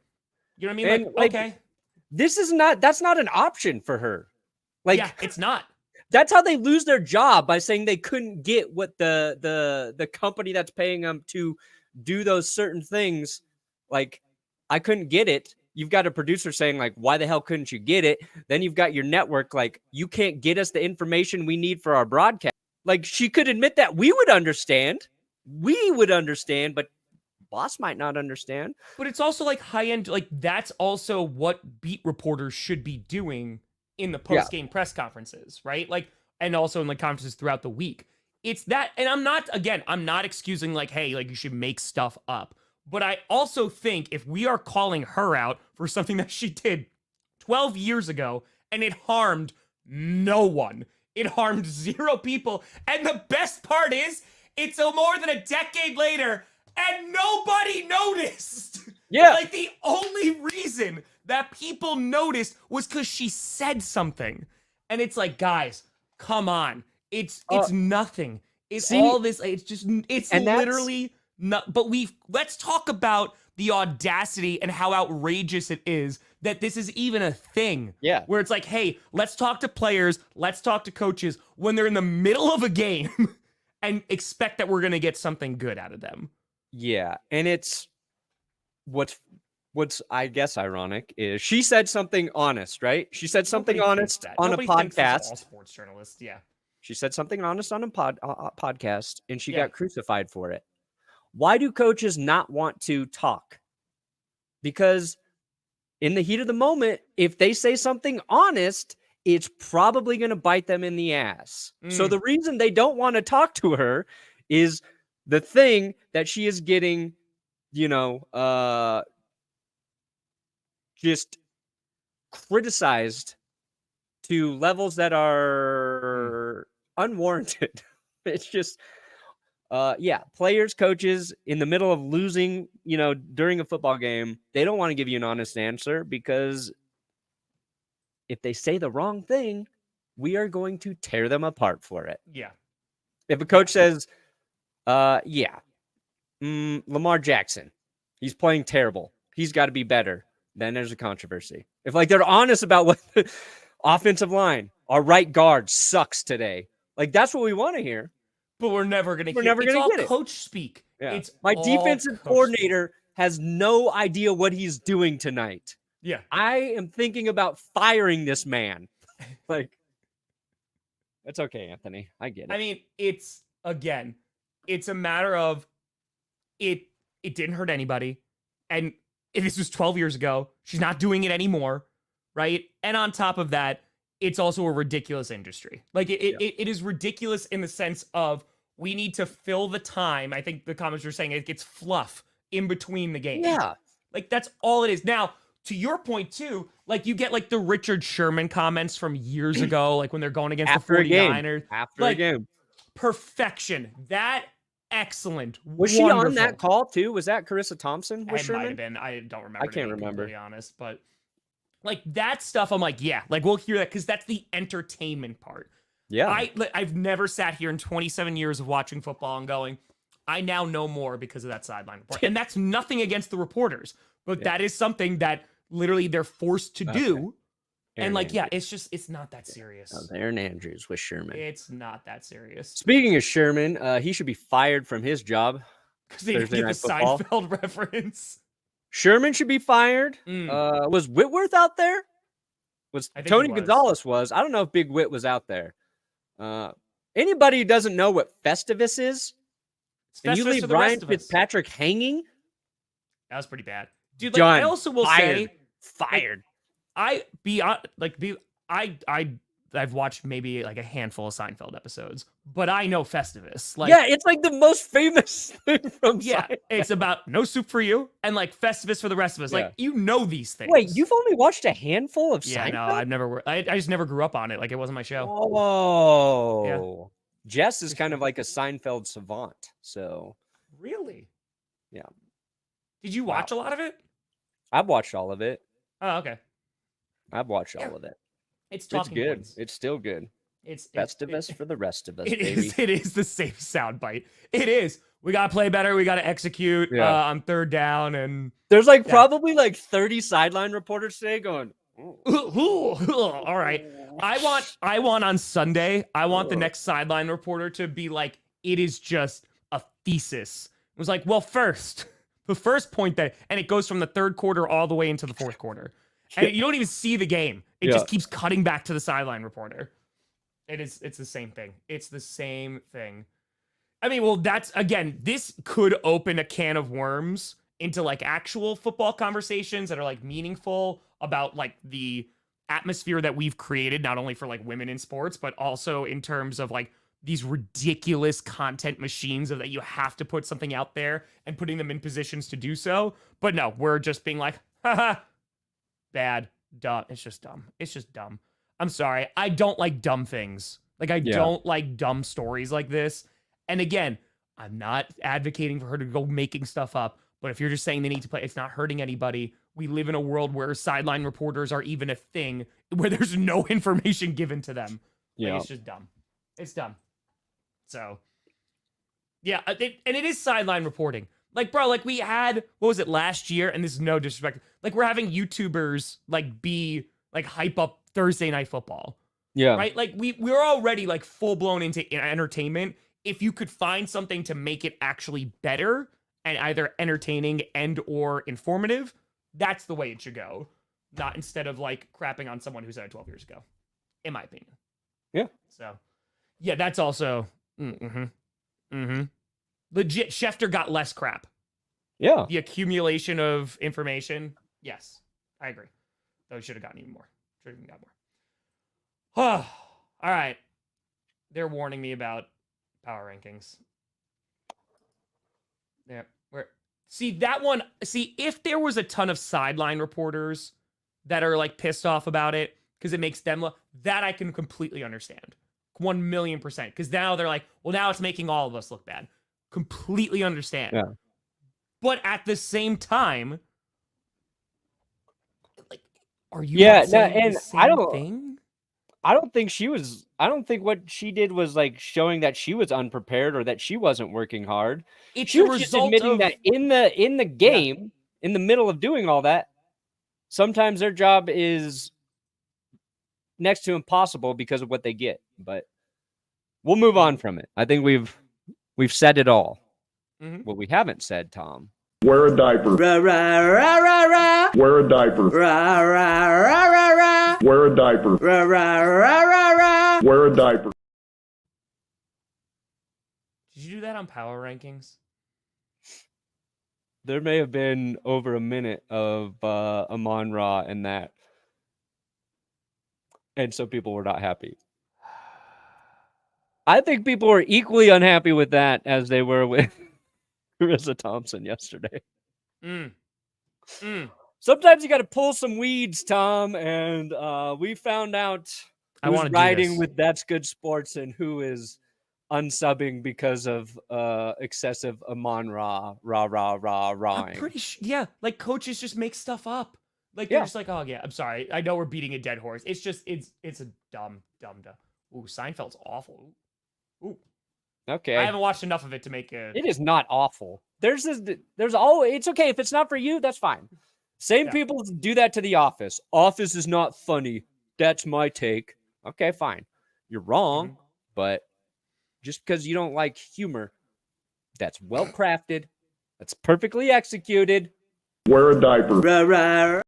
You know what I mean? And, like, okay. That's not an option for her. Like, yeah, it's not. That's how they lose their job, by saying they couldn't get what the company that's paying them to do those certain things. Like, I couldn't get it. You've got a producer saying like, why the hell couldn't you get it? Then you've got your network like, you can't get us the information we need for our broadcast. Like, she could admit that we would understand, but boss might not understand. But it's also like high end. Like, that's also what beat reporters should be doing in the post game press conferences, right? Like, and also in like conferences throughout the week. It's that. And I'm not excusing like, hey, like you should make stuff up. But I also think if we are calling her out for something that she did 12 years ago and it harmed no one, it harmed 0 people. And the best part is it's more than a decade later and nobody noticed. Yeah. Like the only reason that people noticed was because she said something. And it's like, guys, come on. It's nothing. All this. It's literally not. But let's talk about the audacity and how outrageous it is that this is even a thing. Yeah. Where it's like, hey, let's talk to players, let's talk to coaches when they're in the middle of a game and expect that we're going to get something good out of them. Yeah. And it's what's I guess ironic is she said something honest, right? She said something honest on a podcast. All sports journalists, yeah. She said something honest on a podcast and she got crucified for it. Why do coaches not want to talk? Because in the heat of the moment, if they say something honest, it's probably going to bite them in the ass. So the reason they don't want to talk to her is the thing that she is getting, just criticized to levels that are unwarranted. It's just, players, coaches in the middle of losing, during a football game, they don't want to give you an honest answer because if they say the wrong thing, we are going to tear them apart for it. Yeah. If a coach says, Lamar Jackson, he's playing terrible, he's got to be better, then there's a controversy. If like they're honest about what the offensive line, our right guard sucks today, like that's what we want to hear. But we're never going to get it. Coach speak. Yeah. It's my defensive coordinator has no idea what he's doing tonight. Yeah. I am thinking about firing this man. Like, that's okay, Anthony. I get it. I mean, it's a matter of it didn't hurt anybody. And if this was 12 years ago, she's not doing it anymore, right? And on top of that, it's also a ridiculous industry. Like it is ridiculous in the sense of we need to fill the time. I think the comments are saying it gets fluff in between the games. Yeah. Like that's all it is. Now, to your point too, like you get like the Richard Sherman comments from years ago, like when they're going against after the 49ers. After a game. Perfection. That excellent. Was she on that call too? Was that Carissa Thompson? It might have been. I don't remember. I can't remember. To be honest, but like that stuff, I'm like, yeah, like we'll hear that because that's the entertainment part. Yeah. I've never sat here in 27 years of watching football and going, I now know more because of that sideline report. And that's nothing against the reporters, but that is something that literally they're forced to do. And like, Andrews. It's not that serious. Aaron Andrews with Sherman. It's not that serious. Speaking of Sherman, he should be fired from his job. Because they didn't get the Seinfeld reference. Sherman should be fired. Was Whitworth out there? Tony Gonzalez was. I don't know if Big Whit was out there. Anybody who doesn't know what Festivus is, and you leave Ryan Fitzpatrick hanging? That was pretty bad. Dude, like, I also will say... Fired. I I've watched maybe like a handful of Seinfeld episodes, but I know Festivus. Like, yeah, it's like the most famous thing from yeah, Seinfeld. it's about no soup for you and like Festivus for the rest of us. Yeah. Like, you know these things. Wait, you've only watched a handful of Yeah, Seinfeld? no, I've never. I just never grew up on it. Like, it wasn't my show. Oh, Jess is kind of like a Seinfeld savant. So Really? Yeah. Did you watch a lot of it? I've watched all of it. Oh, okay. I've watched all of it. It's It's talking good. points. It's still good. It's Festivus for the rest of us, It baby. is. It is the same soundbite. It is. We gotta play better. We gotta execute on third down, and There's like probably like 30 sideline reporters today going, all right. I want on Sunday. I want the next sideline reporter to be like, it is just a thesis. It was like, well, the first point that, and it goes from the third quarter all the way into the fourth quarter, and you don't even see the game. It just keeps cutting back to the sideline reporter. It's the same thing. It's the same thing. I mean, well, that's, again, this could open a can of worms into like actual football conversations that are like meaningful about like the atmosphere that we've created, not only for like women in sports, but also in terms of like these ridiculous content machines of that you have to put something out there and putting them in positions to do so. But no, we're just being like, haha, bad, dumb. It's just dumb. It's just dumb. I'm sorry. I don't like dumb things. Like, I don't like dumb stories like this. And again, I'm not advocating for her to go making stuff up, but if you're just saying they need to play, it's not hurting anybody. We live in a world where sideline reporters are even a thing, where there's no information given to them. Like, it's just dumb. It's dumb. So, yeah, and it is sideline reporting. Like, bro, like we had, what was it, last year? And this is no disrespect. Like, we're having YouTubers like be like hype up Thursday Night Football. Yeah. Right? Like we're already like full blown into entertainment. If you could find something to make it actually better and either entertaining and or informative, that's the way it should go. Not instead of like crapping on someone who said it 12 years ago, in my opinion. Yeah. So, yeah, that's also legit. Schefter got less crap. Yeah. The accumulation of information. Yes, I agree. Though he should have gotten even more. Should have even got more. Oh, all right. They're warning me about power rankings. Yeah. See, that one, if there was a ton of sideline reporters that are like pissed off about it because it makes them look, that I can completely understand. 1,000,000%. Because now they're like, well, now it's making all of us look bad. Completely understand. Yeah. But at the same time, like, are you Yeah, not saying and the same thing? I don't think what she did was like showing that she was unprepared or that she wasn't working hard. She was just admitting that in the game, in the middle of doing all that, sometimes their job is next to impossible because of what they get. But we'll move on from it. I think we've said it all. Mm-hmm. What we haven't said, Tom. Wear a diaper. Rah, rah, rah, rah, rah. Wear a diaper. Rah, rah, rah, rah, rah. Wear a diaper. Rah, rah, rah, rah, rah. Wear a diaper. Did you do that on power rankings? There may have been over a minute of Amon-Ra and that. And some people were not happy. I think people were equally unhappy with that as they were with Carissa Thompson yesterday. Sometimes you got to pull some weeds, Tom, and we found out who's riding with That's Good Sports and who is unsubbing because of excessive Amon-Ra, rah. I'm pretty sure, yeah, like coaches just make stuff up. Like they're just like, oh yeah, I'm sorry, I know we're beating a dead horse. It's just it's a dumb. Ooh, Seinfeld's awful. Ooh. Okay. I haven't watched enough of it to make a. It is not awful. It's okay if it's not for you. That's fine. Same people do that to The Office. Office is not funny. That's my take. Okay, fine. You're wrong, but just because you don't like humor, that's well crafted. That's perfectly executed. Wear a diaper. Rah, rah.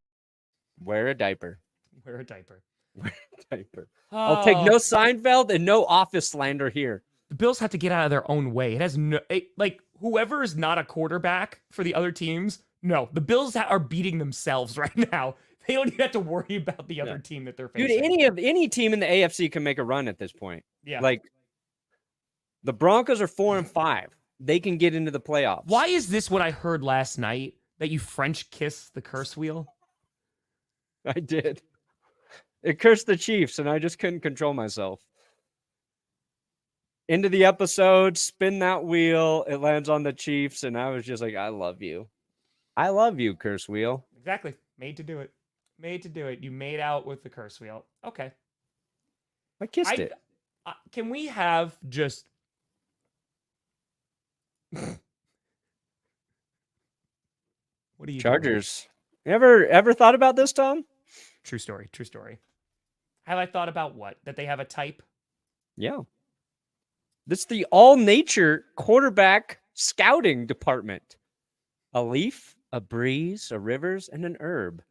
Wear a diaper. Wear a diaper. Wear a diaper. I'll take no Seinfeld and no Office slander here. The Bills have to get out of their own way. It has no, like, whoever is not a quarterback for the other teams. No, the Bills are beating themselves right now. They don't even have to worry about the other team that they're Dude, facing. any team in the AFC can make a run at this point. Yeah. Like the Broncos are 4-5. They can get into the playoffs. Why is this what I heard last night? That you French kiss the curse wheel? I did. It cursed the Chiefs, and I just couldn't control myself. Into the episode, spin that wheel. It lands on the Chiefs, and I was just like, I love you. I love you, curse wheel. Exactly. Made to do it. Made to do it. You made out with the curse wheel. Okay. I kissed it. Can we have just... What are you Chargers. You ever thought about this, Tom? True story. True story. Have I thought about what? That they have a type? Yeah. This is the all-nature quarterback scouting department. A leaf, a breeze, a rivers, and an herb.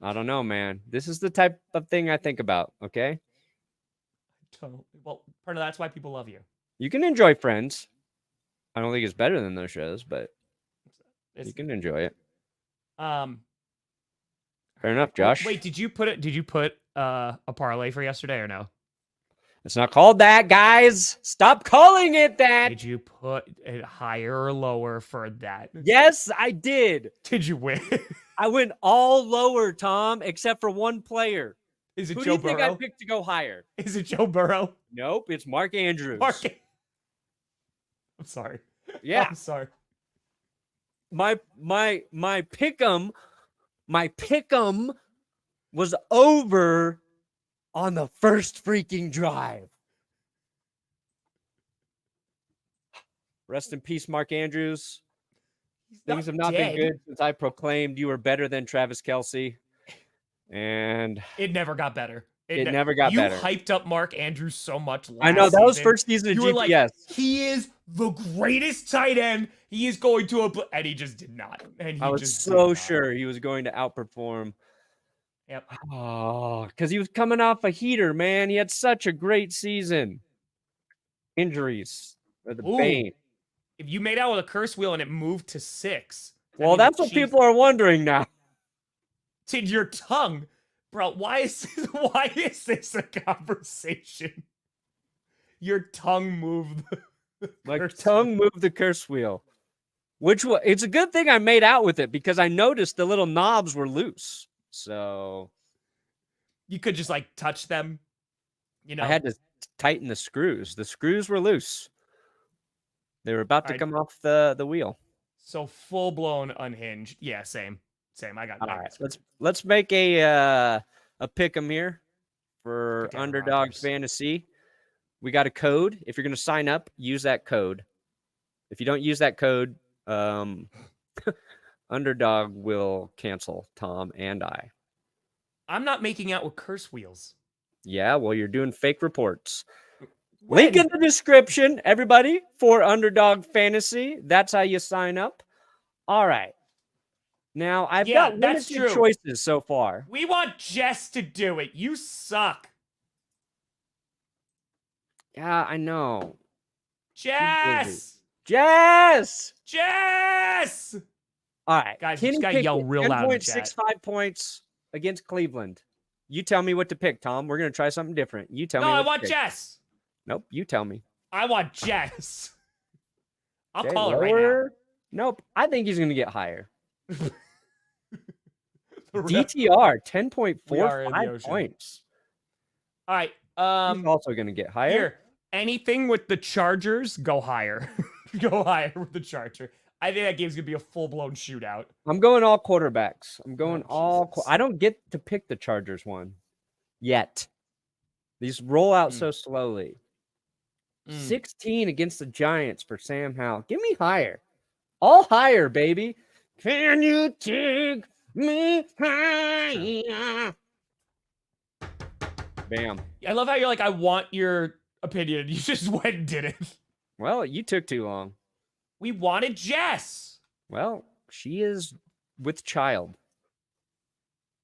I don't know, man. This is the type of thing I think about, okay? Well, Perna, that's why people love you. You can enjoy Friends. I don't think it's better than those shows, but you can enjoy it. Fair enough, Josh. Wait, did you put a parlay for yesterday or no? It's not called that, guys. Stop calling it that. Did you put it higher or lower for that? Yes, I did. Did you win? I went all lower, Tom, except for one player. Is it Who Joe do you Burrow? think I picked to go higher? Is it Joe Burrow? Nope, it's Mark Andrews. I'm sorry. Yeah. I'm sorry. My pick'em was over on the first freaking drive. Rest in peace, Mark Andrews. Things have not been good since I proclaimed you were better than Travis Kelce. And it never got better. It never got better. You hyped up Mark Andrews so much last I know, that season. was first season of You GPS. were like, he is the greatest tight end. He is going to and he just did not. And I was so sure he was going to outperform. Yep. Oh, because he was coming off a heater, man. He had such a great season. Injuries are the bane. If you made out with a curse wheel and it moved to 6. Well, that's what people are wondering now. Did your tongue, bro? Why is this a conversation? Your tongue moved. My tongue moved the curse wheel. It's a good thing I made out with it because I noticed the little knobs were loose. So you could just like touch them. You know, I had to tighten the screws. The screws were loose. They were about to come off the wheel. So full blown unhinged. Yeah, same. I got. All right, let's make a pick'em here for Underdog Fantasy. We got a code. If you're going to sign up, use that code. If you don't use that code, Underdog will cancel Tom and I. I'm not making out with curse wheels. Yeah, well, you're doing fake reports. Link in the description, everybody, for Underdog Fantasy. That's how you sign up. All right. Now, I've got limited choices so far. We want Jess to do it. You suck. Yeah, I know. Jess! Jess! Jess! All right. Guys, you just got to yell real loud in the chat. 10.65 points against Cleveland. You tell me what to pick, Tom. We're going to try something different. You tell me. No, I want Jess. Nope, you tell me. I want Jess. I'll call her right now. Nope, I think he's going to get higher. DTR, 10.45 points. All right. He's also going to get higher. Here, anything with the Chargers, go higher. Go higher with the Charger. I think that game's going to be a full-blown shootout. I'm going all quarterbacks. I'm going I don't get to pick the Chargers one yet. These roll out so slowly. 16 against the Giants for Sam Howell. Give me higher. All higher, baby. Can you take me higher? Bam. I love how you're like, I want your opinion. You just went and did it. Well, you took too long. We wanted Jess. Well, she is with child.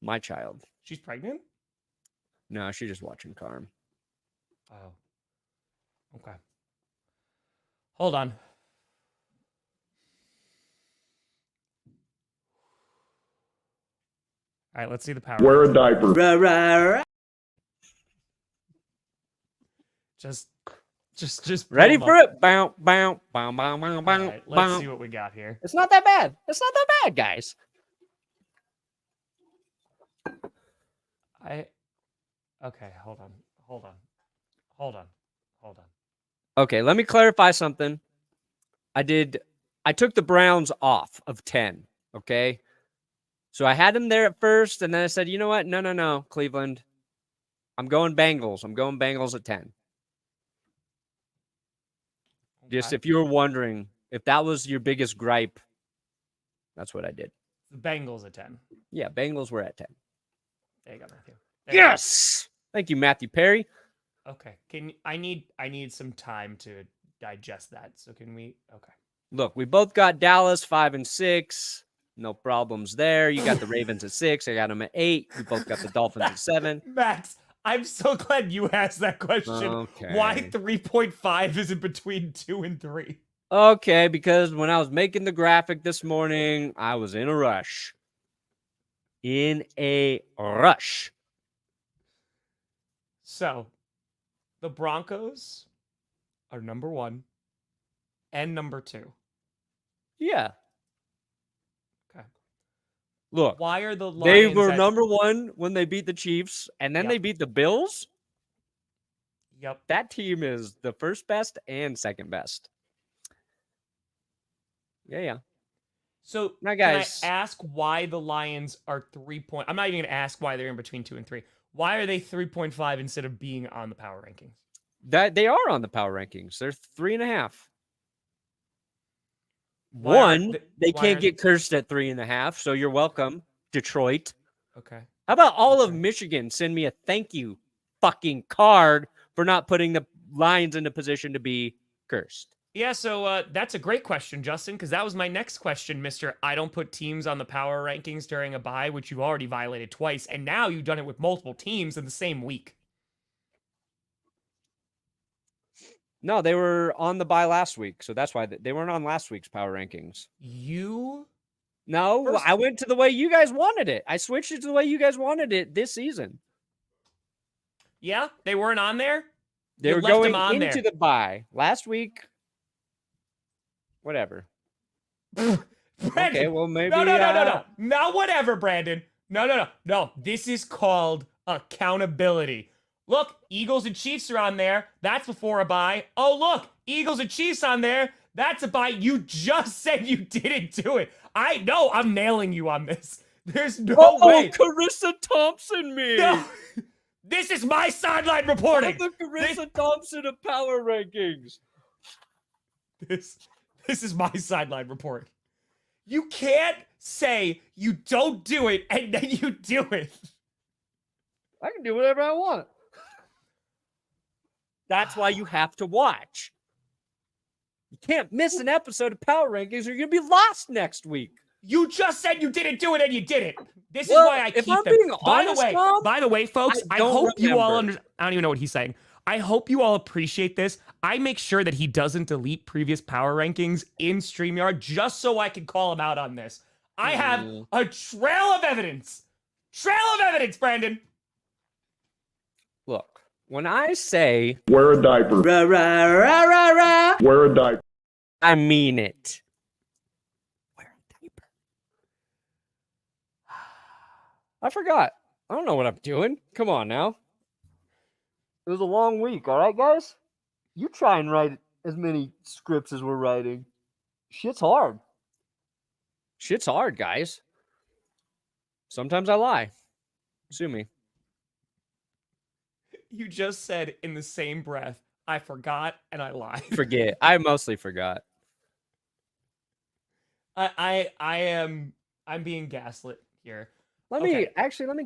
My child. She's pregnant? No, she's just watching Carm. Oh. Okay. Hold on. All right, let's see the power. Wear a diaper. Just Ready pull for 'em up. it? Bow, bow, bow, bow, bow, All bow, right, let's bow. see what we got here. It's not that bad. It's not that bad, guys. Okay, hold on. Okay, let me clarify something. I took the Browns off of 10, okay? So I had them there at first, and then I said, you know what? No, Cleveland. I'm going Bengals. I'm going Bengals at 10. Just Okay. if you were wondering if that was your biggest gripe, that's what I did. The Bengals at 10. Yeah, Bengals were at 10. There you go, Matthew. There you go. Yes! Thank you, Matthew Perry. Okay. I need some time to digest that. So can we? Okay. Look, we both got Dallas 5 and 6. No problems there. You got the Ravens at 6. I got them at 8. We both got the Dolphins at 7. Max, I'm so glad you asked that question. Okay. Why 3.5 is in between 2 and 3? Okay, because when I was making the graphic this morning, I was in a rush. So, the Broncos are number 1 and number 2. Yeah. Okay. Look, Why are the Lions they were at- number 1 when they beat the Chiefs, and then Yep. they beat the Bills. Yep. That team is the first best and second best. Yeah. So, Now, can guys- I ask why the Lions are 3 point? I'm not even going to ask why they're in between 2 and 3. Why are they 3.5 instead of being on the power rankings? That they are on the power rankings. They're 3.5. Why are One, they why can't are get cursed at 3.5, so you're welcome, Detroit. Okay. How about all of Okay. Michigan send me a thank you fucking card for not putting the Lions in a position to be cursed? Yeah, so that's a great question, Justin, because that was my next question, Mr. I don't put teams on the power rankings during a bye, which you've already violated twice, and now you've done it with multiple teams in the same week. No, they were on the bye last week, so that's why they weren't on last week's power rankings. No, First- I went to the way you guys wanted it. I switched it to the way you guys wanted it this season. Yeah, they weren't on there? They You were left them going on into there. the bye last week. Whatever. Brandon, Okay, well maybe. No. Not whatever, Brandon. No. This is called accountability. Look, Eagles and Chiefs are on there. That's before a bye. Oh, look, Eagles and Chiefs on there. That's a bye. You just said you didn't do it. I know I'm nailing you on this. There's no way. Carissa Thompson, me. No. This is my sideline reporting. The Carissa Thompson of power rankings. This is my sideline report. You can't say you don't do it and then you do it. I can do whatever I want. That's why you have to watch. You can't miss an episode of Power Rankings or you're going to be lost next week. You just said you didn't do it and you did it. This Well, is why I if keep I'm them. being honest, Tom, by the way, folks, I don't hope you all remember. I don't even know what he's saying. I hope you all appreciate this. I make sure that he doesn't delete previous power rankings in StreamYard just so I can call him out on this. I have a trail of evidence. Brandon. Look, when I say Wear a diaper. Wear a diaper. I mean it. Wear a diaper. I forgot. I don't know what I'm doing. Come on now. It was a long week, all right, guys? You try and write as many scripts as we're writing. Shit's hard. Shit's hard, guys. Sometimes I lie. Sue me. You just said in the same breath, I forgot and I lied. Forget. I mostly forgot. I'm being gaslit here. Let me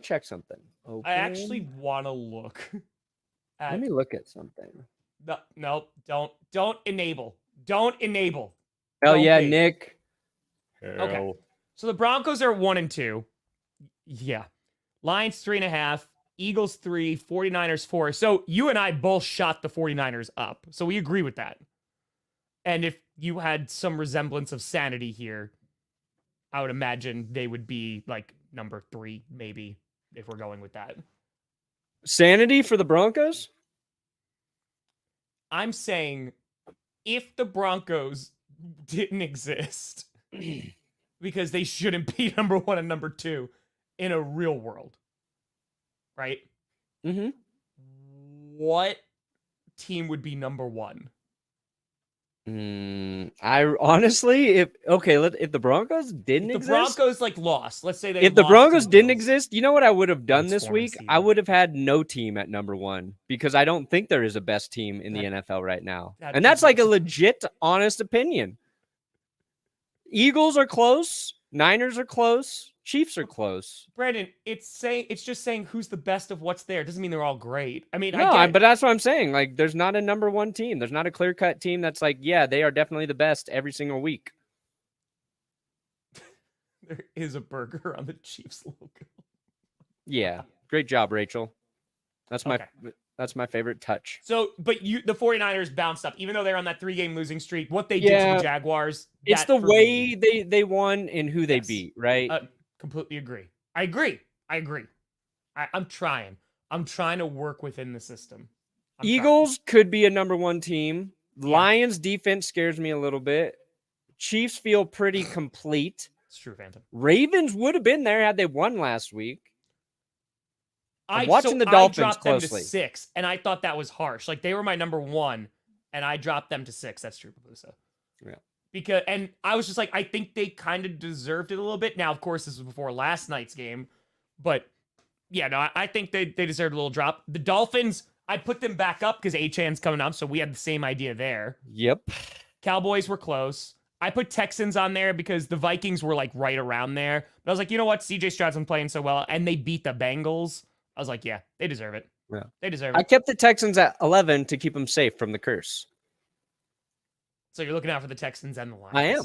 check something. I actually want to look at. Let me look at something. No, don't enable. Don't enable. Hell Don't yeah, be. Nick. Okay. So the Broncos are 1 and 2. Yeah. Lions 3.5. Eagles 3. 49ers 4. So you and I both shot the 49ers up. So we agree with that. And if you had some resemblance of sanity here, I would imagine they would be like number 3, maybe, if we're going with that. Sanity for the Broncos? I'm saying if the Broncos didn't exist, because they shouldn't be number 1 and number 2 in a real world, right? Mm-hmm. What team would be number 1? I honestly, if the Broncos didn't If the exist, Broncos like lost, let's say if the lost Broncos to the didn't Bills. exist, you know what I would have done this Transforming week? season. I would have had no team at number 1 because I don't think there is a best team in the NFL right now. that And that's is like a awesome. legit, honest opinion. Eagles are close. Niners are close. Chiefs are close. Brandon, it's just saying who's the best of what's there. It doesn't mean they're all great. I mean, No, but that's what I'm saying. Like, there's not a number 1 team. There's not a clear-cut team that's like, yeah, they are definitely the best every single week. there is a burger on the Chiefs logo. Yeah. Great job, Rachel. That's my Okay. that's my favorite touch. So, but the 49ers bounced up, even though they're on that 3-game losing streak. What they did to Yeah. the Jaguars, It's that the for way me- they won and who they Yes. beat, right? Completely agree. I agree. I'm trying. I'm trying to work within the system. I'm trying. Eagles could be a number 1 team. Yeah. Lions defense scares me a little bit. Chiefs feel pretty complete. It's true, Phantom. Ravens would have been there had they won last week. I'm I watching the Dolphins I dropped closely. them to 6, and I thought that was harsh. Like, they were my number 1, and I dropped them to 6. That's true, Papusa. Yeah. And I was just like, I think they kind of deserved it a little bit. Now, of course, this was before last night's game, but yeah, no, I think they deserved a little drop. The Dolphins, I put them back up because A-Chan's coming up, so we had the same idea there. Yep. Cowboys were close. I put Texans on there because the Vikings were like right around there. But I was like, you know what? CJ Stroud's been playing so well, and they beat the Bengals. I was like, yeah, they deserve it. Yeah. They deserve I it. kept the Texans at 11 to keep them safe from the curse. So you're looking out for the Texans and the Lions. I am.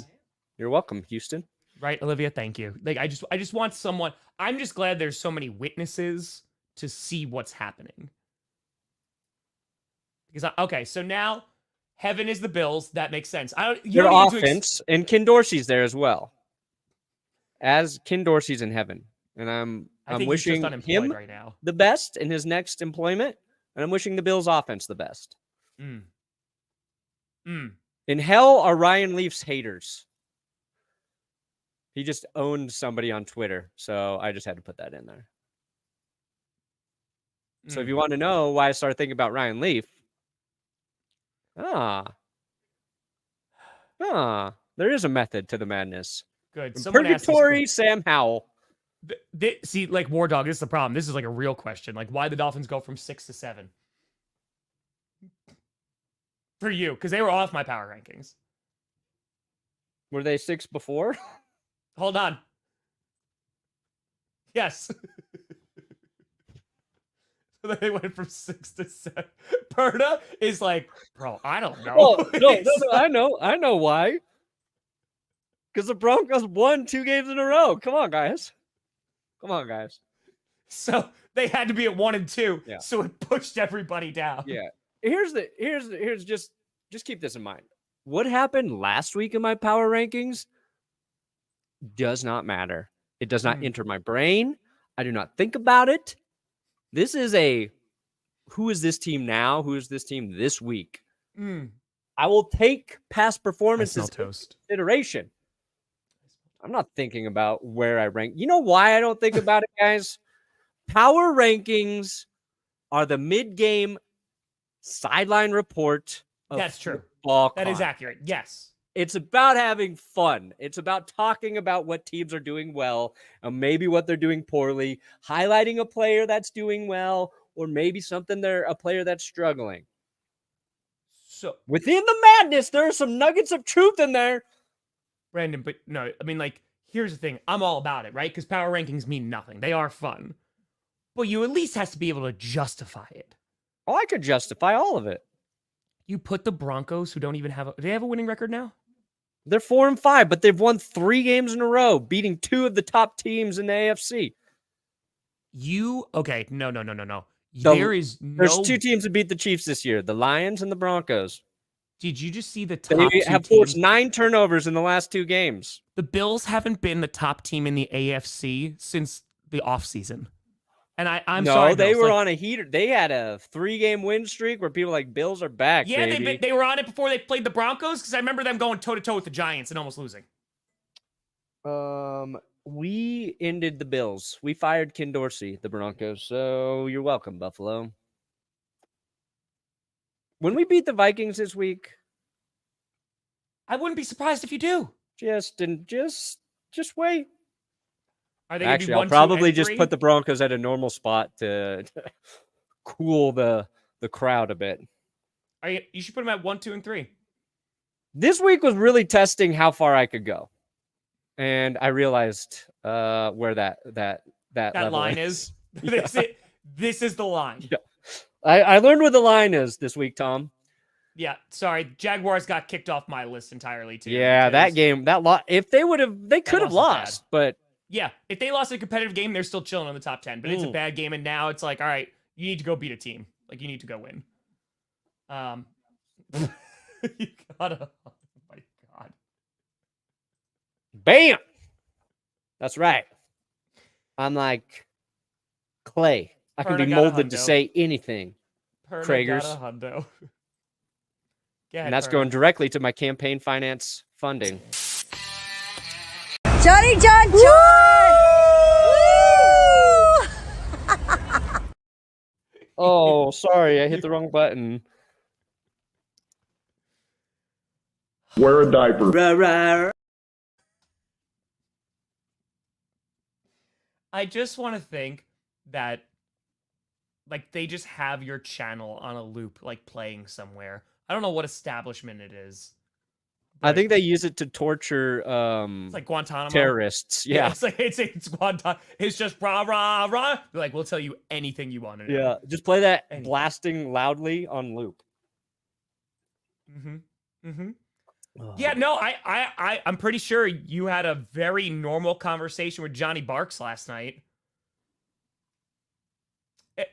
You're welcome, Houston. Right, Olivia? Thank you. Like, I just want someone. I'm just glad there's so many witnesses to see what's happening. Because okay, so now heaven is the Bills. That makes sense. Their offense, and Ken Dorsey's there as well. As Ken Dorsey's in heaven, and I'm I think wishing he's just unemployed him right now. the best in his next employment, and I'm wishing the Bills offense the best. In hell are Ryan Leaf's haters. He just owned somebody on Twitter, so I just had to put that in there. So if you want to know why I started thinking about Ryan Leaf, there is a method to the madness. Good. Someone asked Purgatory Sam Howell. See, like War Dog, this is the problem. This is like a real question. Like, why the Dolphins go from 6 to 7? For you, because they were off my power rankings. Were they 6 before? Hold on. Yes. So then they went from 6 to 7. Perna is like, bro, I don't know. Oh, no, I know why. Because the Broncos won 2 games in a row. Come on, guys. So they had to be at 1 and 2. Yeah. So it pushed everybody down. Yeah. Here's just keep this in mind. What happened last week in my power rankings does not matter. It does not enter my brain. I do not think about it. This is who is this team now? Who is this team this week? I will take past performances into consideration. I'm not thinking about where I rank. You know why I don't think about it, guys? Power rankings are the mid-game sideline report of That's true. football That is content. accurate. Yes. It's about having fun. It's about talking about what teams are doing well and maybe what they're doing poorly, highlighting a player that's doing well, or maybe a player that's struggling. So Within the madness, there are some nuggets of truth in there. Brandon, but no, I mean, like, here's the thing. I'm all about it, right? Because power rankings mean nothing. They are fun. But you at least has to be able to justify it. Oh, I could justify all of it. You put the Broncos, who don't even have do they have a winning record now? They're 4-5, but they've won 3 games in a row, beating 2 of the top teams in the AFC. Okay, no. There's There's 2 teams that beat the Chiefs this year, the Lions and the Broncos. Did you just see the top They two have teams? forced 9 turnovers in the last 2 games. The Bills haven't been the top team in the AFC since the offseason. And I'm no, sorry, they Bills, were like, on a heater. They had a 3-game win streak where people like Bills are back. yeah, baby. they were on it before they played the Broncos because I remember them going toe-to-toe with the Giants and almost losing. We ended the Bills. We fired Ken Dorsey, the Broncos. So you're welcome, Buffalo. When we beat the Vikings this week, I wouldn't be surprised if you do. just wait. Are they gonna Actually, be I'll 1, 2, probably and just 3? put the Broncos at a normal spot to cool the crowd a bit. You should put them at 1, 2, and 3. This week was really testing how far I could go. And I realized where that line is. Yeah. This is the line. Yeah. I learned where the line is this week, Tom. Yeah, sorry. Jaguars got kicked off my list entirely too. Yeah, that game, that lot. If they would have, they could have loss was lost, but yeah, if they lost a competitive game, they're still chilling in the top 10. But it's a bad game, and now it's like, all right, you need to go beat a team. Like you need to go win. You gotta. Oh my god. bam. That's right. I'm like clay. I can Perna be got a molded to hundo. say anything. Perna Kragers. got a hundo. Go ahead, And that's Perna. going directly to my campaign finance funding. Johnny John John! Woo! Oh, sorry. I hit the wrong button. Wear a diaper. Rah, rah. I just want to think that, like, they just have your channel on a loop, like playing somewhere. I don't know what establishment it is. I think they use it to torture It's like Guantanamo. terrorists. Yeah. It's like it's Guantanamo. It's just rah rah rah. They're like, we'll tell you anything you want to know. Yeah. Just play that Anything. blasting loudly on loop. Yeah, no, I'm pretty sure you had a very normal conversation with Johnny Barks last night.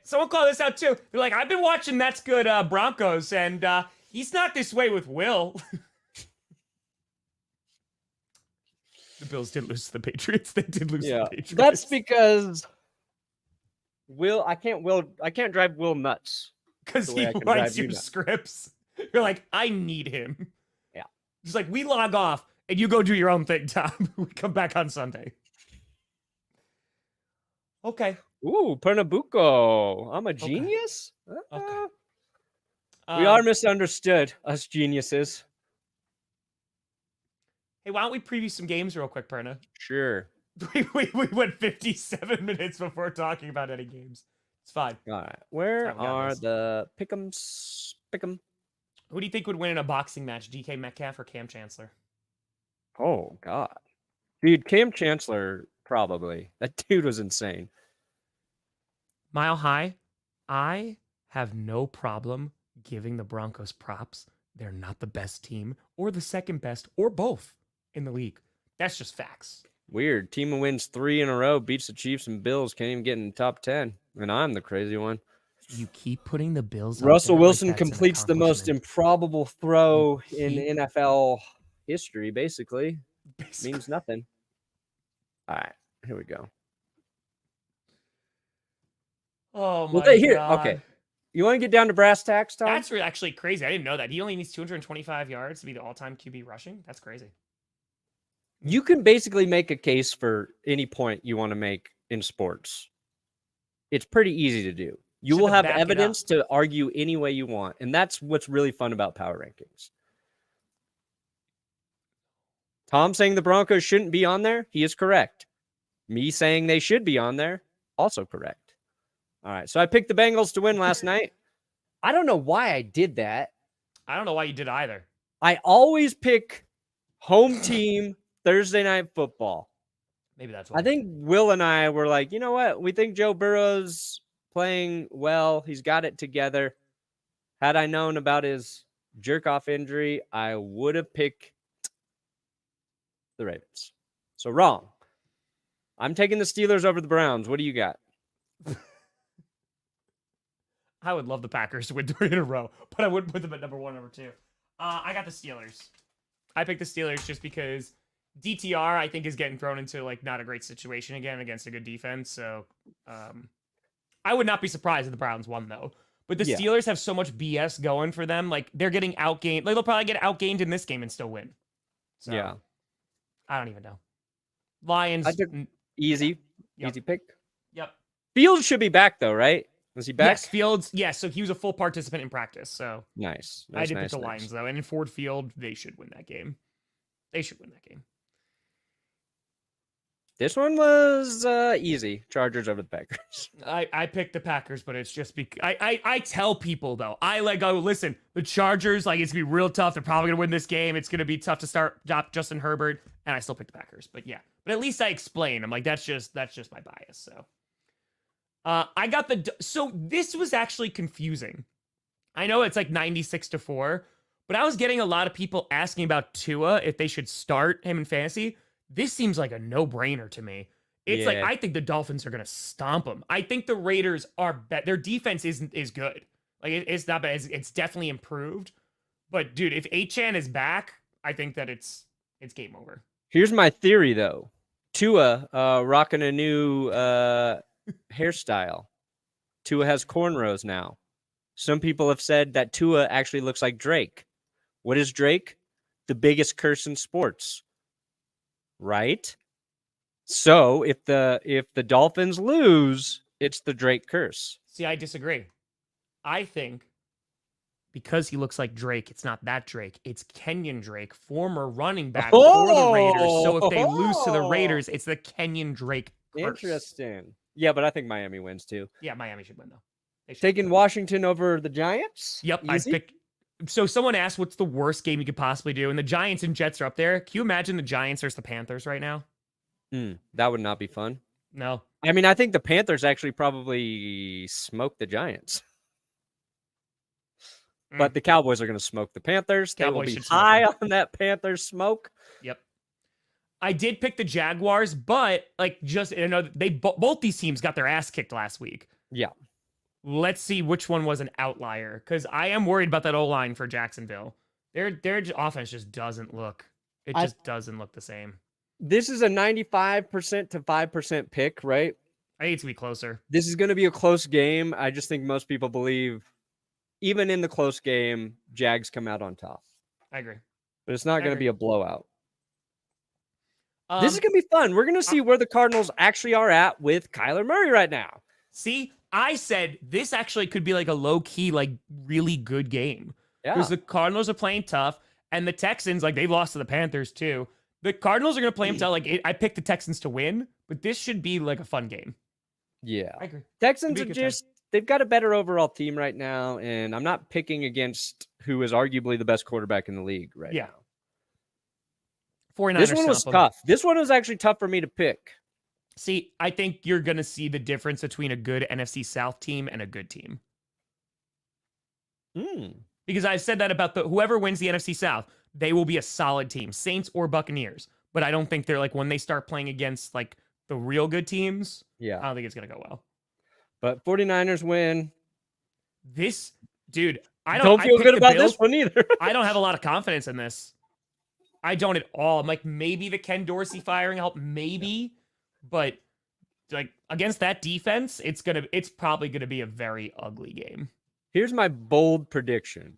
Someone called this out too. They're like, I've been watching That's Good Broncos, and he's not this way with Will. The Bills did lose to the Patriots. They did lose to the Patriots. That's because I can't drive Will nuts. because the he way I can writes drive you your nuts. scripts. You're like, I need him. Yeah. Just like, we log off and you go do your own thing, Tom. We come back on Sunday. Okay. Ooh, Pernambuco. I'm a genius? Okay. We are misunderstood, us geniuses. Hey, why don't we preview some games real quick, Perna? Sure. We went 57 minutes before talking about any games. It's fine. All right. Where That's how we got are this. the pick'ems? Pick'em. Who do you think would win in a boxing match, DK Metcalf or Cam Chancellor? Oh, God. Dude, Cam Chancellor, probably. That dude was insane. Mile High, I have no problem giving the Broncos props. They're not the best team or the second best or both in the league. That's just facts. Weird. Team who wins 3 in a row, beats the Chiefs and Bills, can't even get in the top 10. And I'm the crazy one. You keep putting the Bills. out Russell there like Wilson that's an completes the most accomplishment. improbable throw in He- NFL history, basically. Basically. Means nothing. All right. Here we go. Oh my Well, here, god. okay. You want to get down to brass tacks, Tom? That's actually crazy. I didn't know that. He only needs 225 yards to be the all-time QB rushing. That's crazy. You can basically make a case for any point you want to make in sports. It's pretty easy to do. You Just will to have back it evidence up. to argue any way you want. And that's what's really fun about power rankings. Tom saying the Broncos shouldn't be on there, he is correct. Me saying they should be on there, also correct. All right, so I picked the Bengals to win last night. I don't know why I did that. I don't know why you did either. I always pick home team Thursday night football. Maybe that's why. I think Will and I were like, you know what? We think Joe Burrow's playing well. He's got it together. Had I known about his jerk-off injury, I would have picked the Ravens. So wrong. I'm taking the Steelers over the Browns. What do you got? I would love the Packers to win 3 in a row, but I wouldn't put them at number 1, number 2. I got the Steelers. I picked the Steelers just because DTR, I think, is getting thrown into like not a great situation again against a good defense. So I would not be surprised if the Browns won though. But the Steelers have so much BS going for them. Like they're getting outgained. Like they'll probably get outgained in this game and still win. So Yeah. I don't even know. Lions. I took easy pick. Yep. Fields should be back though, right? Was he back? Yes, Fields. Yes, so he was a full participant in practice. So Nice. I did pick the Lions though, and in Ford Field, they should win that game. They should win that game. This one was easy. Chargers over the Packers. I picked the Packers, but it's just because I tell people though, I like go listen, the Chargers, like it's gonna be real tough. They're probably gonna win this game. It's gonna be tough to start Justin Herbert, and I still picked the Packers. But yeah, but at least I explain. I'm like that's just my bias. So I got so this was actually confusing. I know it's like 96-4, but I was getting a lot of people asking about Tua if they should start him in fantasy. This seems like a no-brainer to me. It's like I think the Dolphins are gonna stomp them. I think the Raiders are better. Their defense is good. Like it's not bad. It's definitely improved. But dude, if Achane is back, I think that it's game over. Here's my theory though. Tua rocking a new hairstyle. Tua has cornrows now. Some people have said that Tua actually looks like Drake. What is Drake? The biggest curse in sports. Right? So if the Dolphins lose, it's the Drake curse. See, I disagree. I think because he looks like Drake, it's not that Drake. It's Kenyon Drake, former running back for the Raiders. So if they lose to the Raiders, it's the Kenyon Drake curse. Interesting. Yeah, but I think Miami wins too. Yeah, Miami should win though. Taking Washington over the Giants? Yep, Easy? I picked. So someone asked, "What's the worst game you could possibly do?" And the Giants and Jets are up there. Can you imagine the Giants versus the Panthers right now? That would not be fun. No. I mean, I think the Panthers actually probably smoke the Giants, but the Cowboys are going to smoke the Panthers. They will be high on that Panthers smoke. Yep. I did pick the Jaguars, but like just they both these teams got their ass kicked last week. Yeah. Let's see which one was an outlier, because I am worried about that O-line for Jacksonville. Their offense just doesn't look. It just doesn't look the same. This is a 95% to 5% pick, right? I think it's gonna be closer. This is going to be a close game. I just think most people believe, even in the close game, Jags come out on top. I agree. But it's not going to be a blowout. Um, This is going to be fun. We're going to see where the Cardinals actually are at with Kyler Murray right now. See, I said this actually could be like a low-key, like really good game. Yeah. Because the Cardinals are playing tough, and the Texans, like they've lost to the Panthers too. The Cardinals are going to play them tough. Like I picked the Texans to win, but this should be like a fun game. Yeah. I agree. Texans are they've got a better overall team right now, and I'm not picking against who is arguably the best quarterback in the league right now. 49ers this one was tough. This one was actually tough for me to pick. See, I think you're going to see the difference between a good NFC South team and a good team. Because I've said that about whoever wins the NFC South, they will be a solid team, Saints or Buccaneers. But I don't think they're like when they start playing against like the real good teams. Yeah. I don't think it's going to go well. But 49ers win. This, dude, I don't feel good about this one either. I don't have a lot of confidence in this. I don't at all. I'm like, maybe the Ken Dorsey firing helped, maybe. But like against that defense, it's probably gonna be a very ugly game. Here's my bold prediction.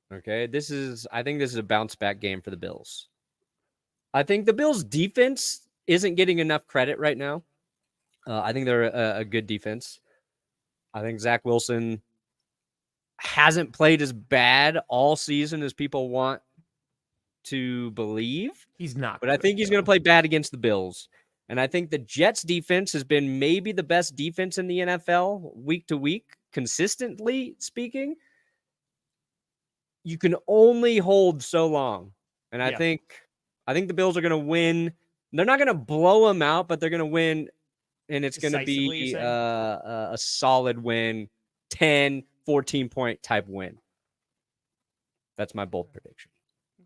Okay, I think this is a bounce back game for the Bills. I think the Bills defense isn't getting enough credit right now. I think they're a good defense. I think Zach Wilson hasn't played as bad all season as people want to believe. He's not. But I think he's going to play bad against the Bills. And I think the Jets defense has been maybe the best defense in the NFL week to week, consistently speaking. You can only hold so long. And I think the Bills are going to win. They're not going to blow them out, but they're going to win. And it's going to be a solid win, 10, 14-point type win. That's my bold prediction.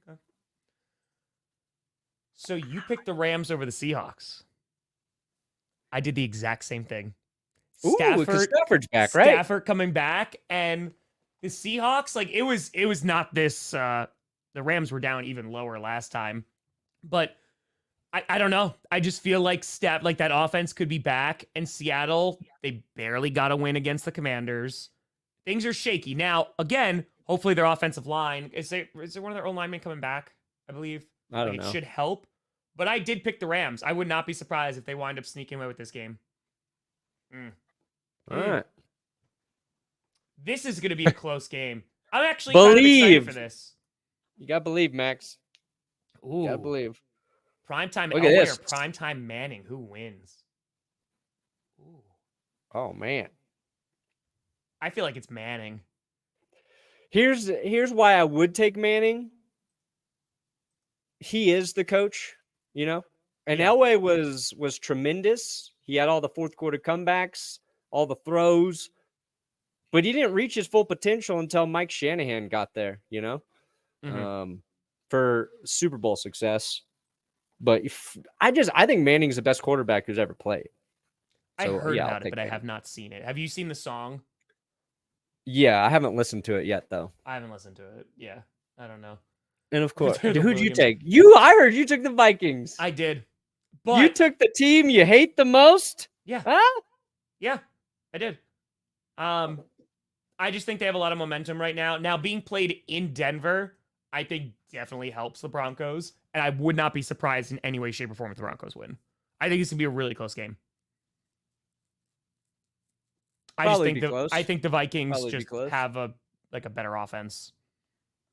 Okay. So you picked the Rams over the Seahawks. I did the exact same thing. Stafford's back, right? Stafford coming back, and the Seahawks, like it was not this The Rams were down even lower last time. But I don't know. I just feel like that offense could be back. And Seattle, they barely got a win against the Commanders. Things are shaky. Now, again, hopefully their offensive line, is there one of their own linemen coming back, I believe? I don't It know. should help. But I did pick the Rams. I would not be surprised if they wind up sneaking away with this game. All right. This is going to be a close game. I'm actually kind of excited for this. You got to believe, Max. Ooh. You got to believe. Primetime Look at Elway this. or Primetime Manning. Who wins? Ooh. Oh, man. I feel like it's Manning. Here's why I would take Manning. He is the coach, you know? And Yeah. Elway was tremendous. He had all the fourth quarter comebacks, all the throws. But he didn't reach his full potential until Mike Shanahan got there, you know? For Super Bowl success. But I think Manning's the best quarterback who's ever played. I So, heard yeah, I'll about it, take but I Manning. have not seen it. Have you seen the song? Yeah, I haven't listened to it yet, though. I haven't listened to it. Yeah, I don't know. And of course, They're the who'd you Williams. take? I heard you took the Vikings. I did. You But took the team you hate the most? yeah, Huh? yeah, I did. I just think they have a lot of momentum right now. Now, being played in Denver, I think definitely helps the Broncos. And I would not be surprised in any way, shape, or form if the Broncos win. I think it's going to be a really close game. Probably be close. I think the Vikings Probably be just close. have a better offense.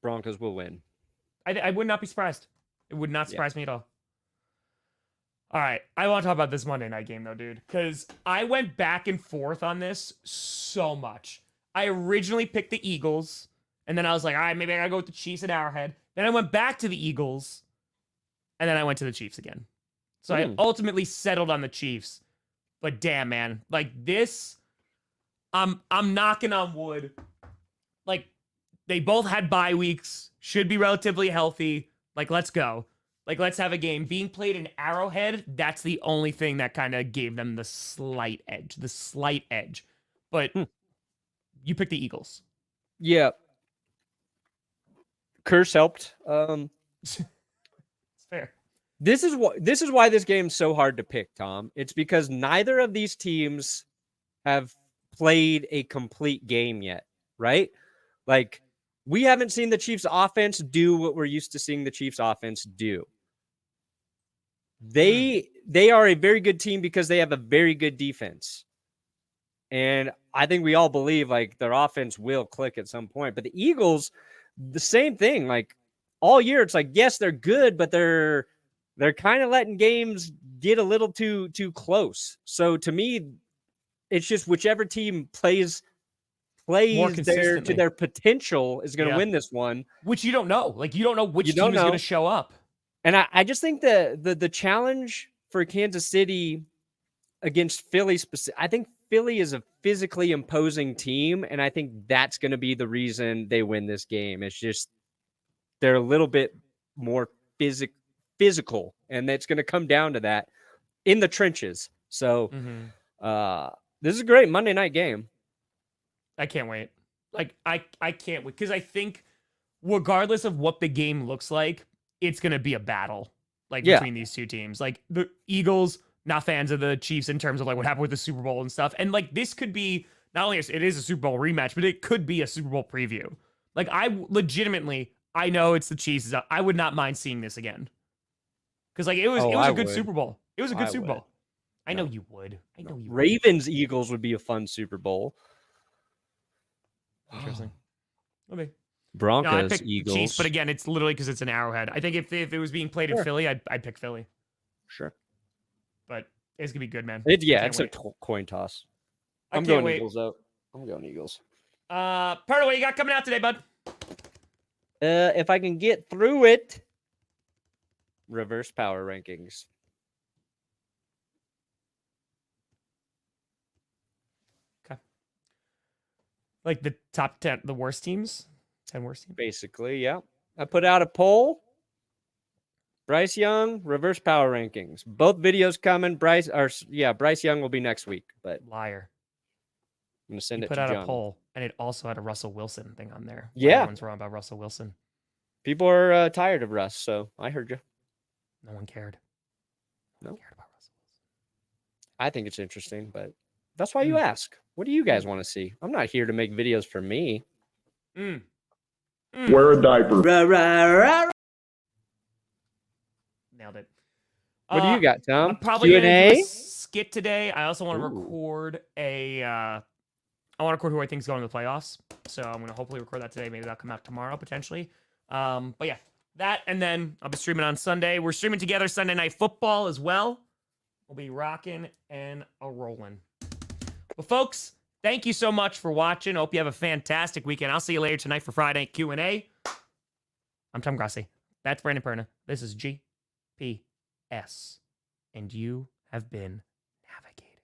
Broncos will win. I would not be surprised. It would not Yeah. surprise me at all. All right. I want to talk about this Monday night game, though, dude, because I went back and forth on this so much. I originally picked the Eagles, and then I was like, all right, maybe I got to go with the Chiefs at Arrowhead. Then I went back to the Eagles, and then I went to the Chiefs again. So I ultimately settled on the Chiefs. But damn, man, like this, I'm knocking on wood. Like, they both had bye weeks, should be relatively healthy. Like, let's go. Like, let's have a game. Being played in Arrowhead, that's the only thing that kind of gave them the slight edge. But you picked the Eagles. Yeah. Curse helped. It's fair. This is why this game's so hard to pick, Tom. It's because neither of these teams have played a complete game yet, right? Like, we haven't seen the Chiefs offense do what we're used to seeing the Chiefs offense do. They are a very good team because they have a very good defense. And I think we all believe like their offense will click at some point. But the Eagles, the same thing. Like all year, it's like, yes, they're good, but they're kind of letting games get a little too close. So to me, it's just whichever team plays to their potential is going to win this one. Which you don't know. Like, you don't know which team is going to show up. And I just think the challenge for Kansas City against Philly, I think Philly is a physically imposing team, and I think that's going to be the reason they win this game. It's just they're a little bit more physical, and it's going to come down to that in the trenches. So this is a great Monday night game. I can't wait. Like, I can't wait because I think regardless of what the game looks like, it's going to be a battle between these two teams. Like the Eagles, not fans of the Chiefs in terms of like what happened with the Super Bowl and stuff. And like this could be not only it is a Super Bowl rematch, but it could be a Super Bowl preview. Like I know it's the Chiefs. I would not mind seeing this again. Because like it was a good Super Bowl. It was a good Super Bowl. I know you would. Ravens Eagles would be a fun Super Bowl. Interesting. Okay. Broncos I picked Eagles. Chiefs, but again, it's literally because it's an Arrowhead. I think if it was being played in Philly, I'd pick Philly. Sure. But it's gonna be good, man. It's a coin toss. I'm going Eagles out. I'm going Eagles. Perna, what you got coming out today, bud? If I can get through it, reverse power rankings. Okay. Like the top 10, the worst teams? 10 worst teams? Basically, yeah. I put out a poll. Bryce Young, reverse power rankings. Both videos coming. Bryce Young will be next week, but Liar. I'm gonna send You it put to out John. a poll, and it also had a Russell Wilson thing on there. Yeah. Everyone's wrong about Russell Wilson. People are tired of Russ, so I heard you. No one cared. No one No. cared about Russell Wilson. I think it's interesting, but that's why you ask. What do you guys want to see? I'm not here to make videos for me. Wear a diaper. Nailed it. What do you got, Tom? I'm probably gonna do Q&A? a skit today. I also want to record I want to record who I think is going to the playoffs. So I'm gonna hopefully record that today. Maybe that'll come out tomorrow potentially. But yeah, that, and then I'll be streaming on Sunday. We're streaming together Sunday Night Football as well. We'll be rocking and a rolling. But folks, thank you so much for watching. Hope you have a fantastic weekend. I'll see you later tonight for Friday Q&A. I'm Tom Grossi. That's Brandon Perna. This is GPS. And you have been navigated.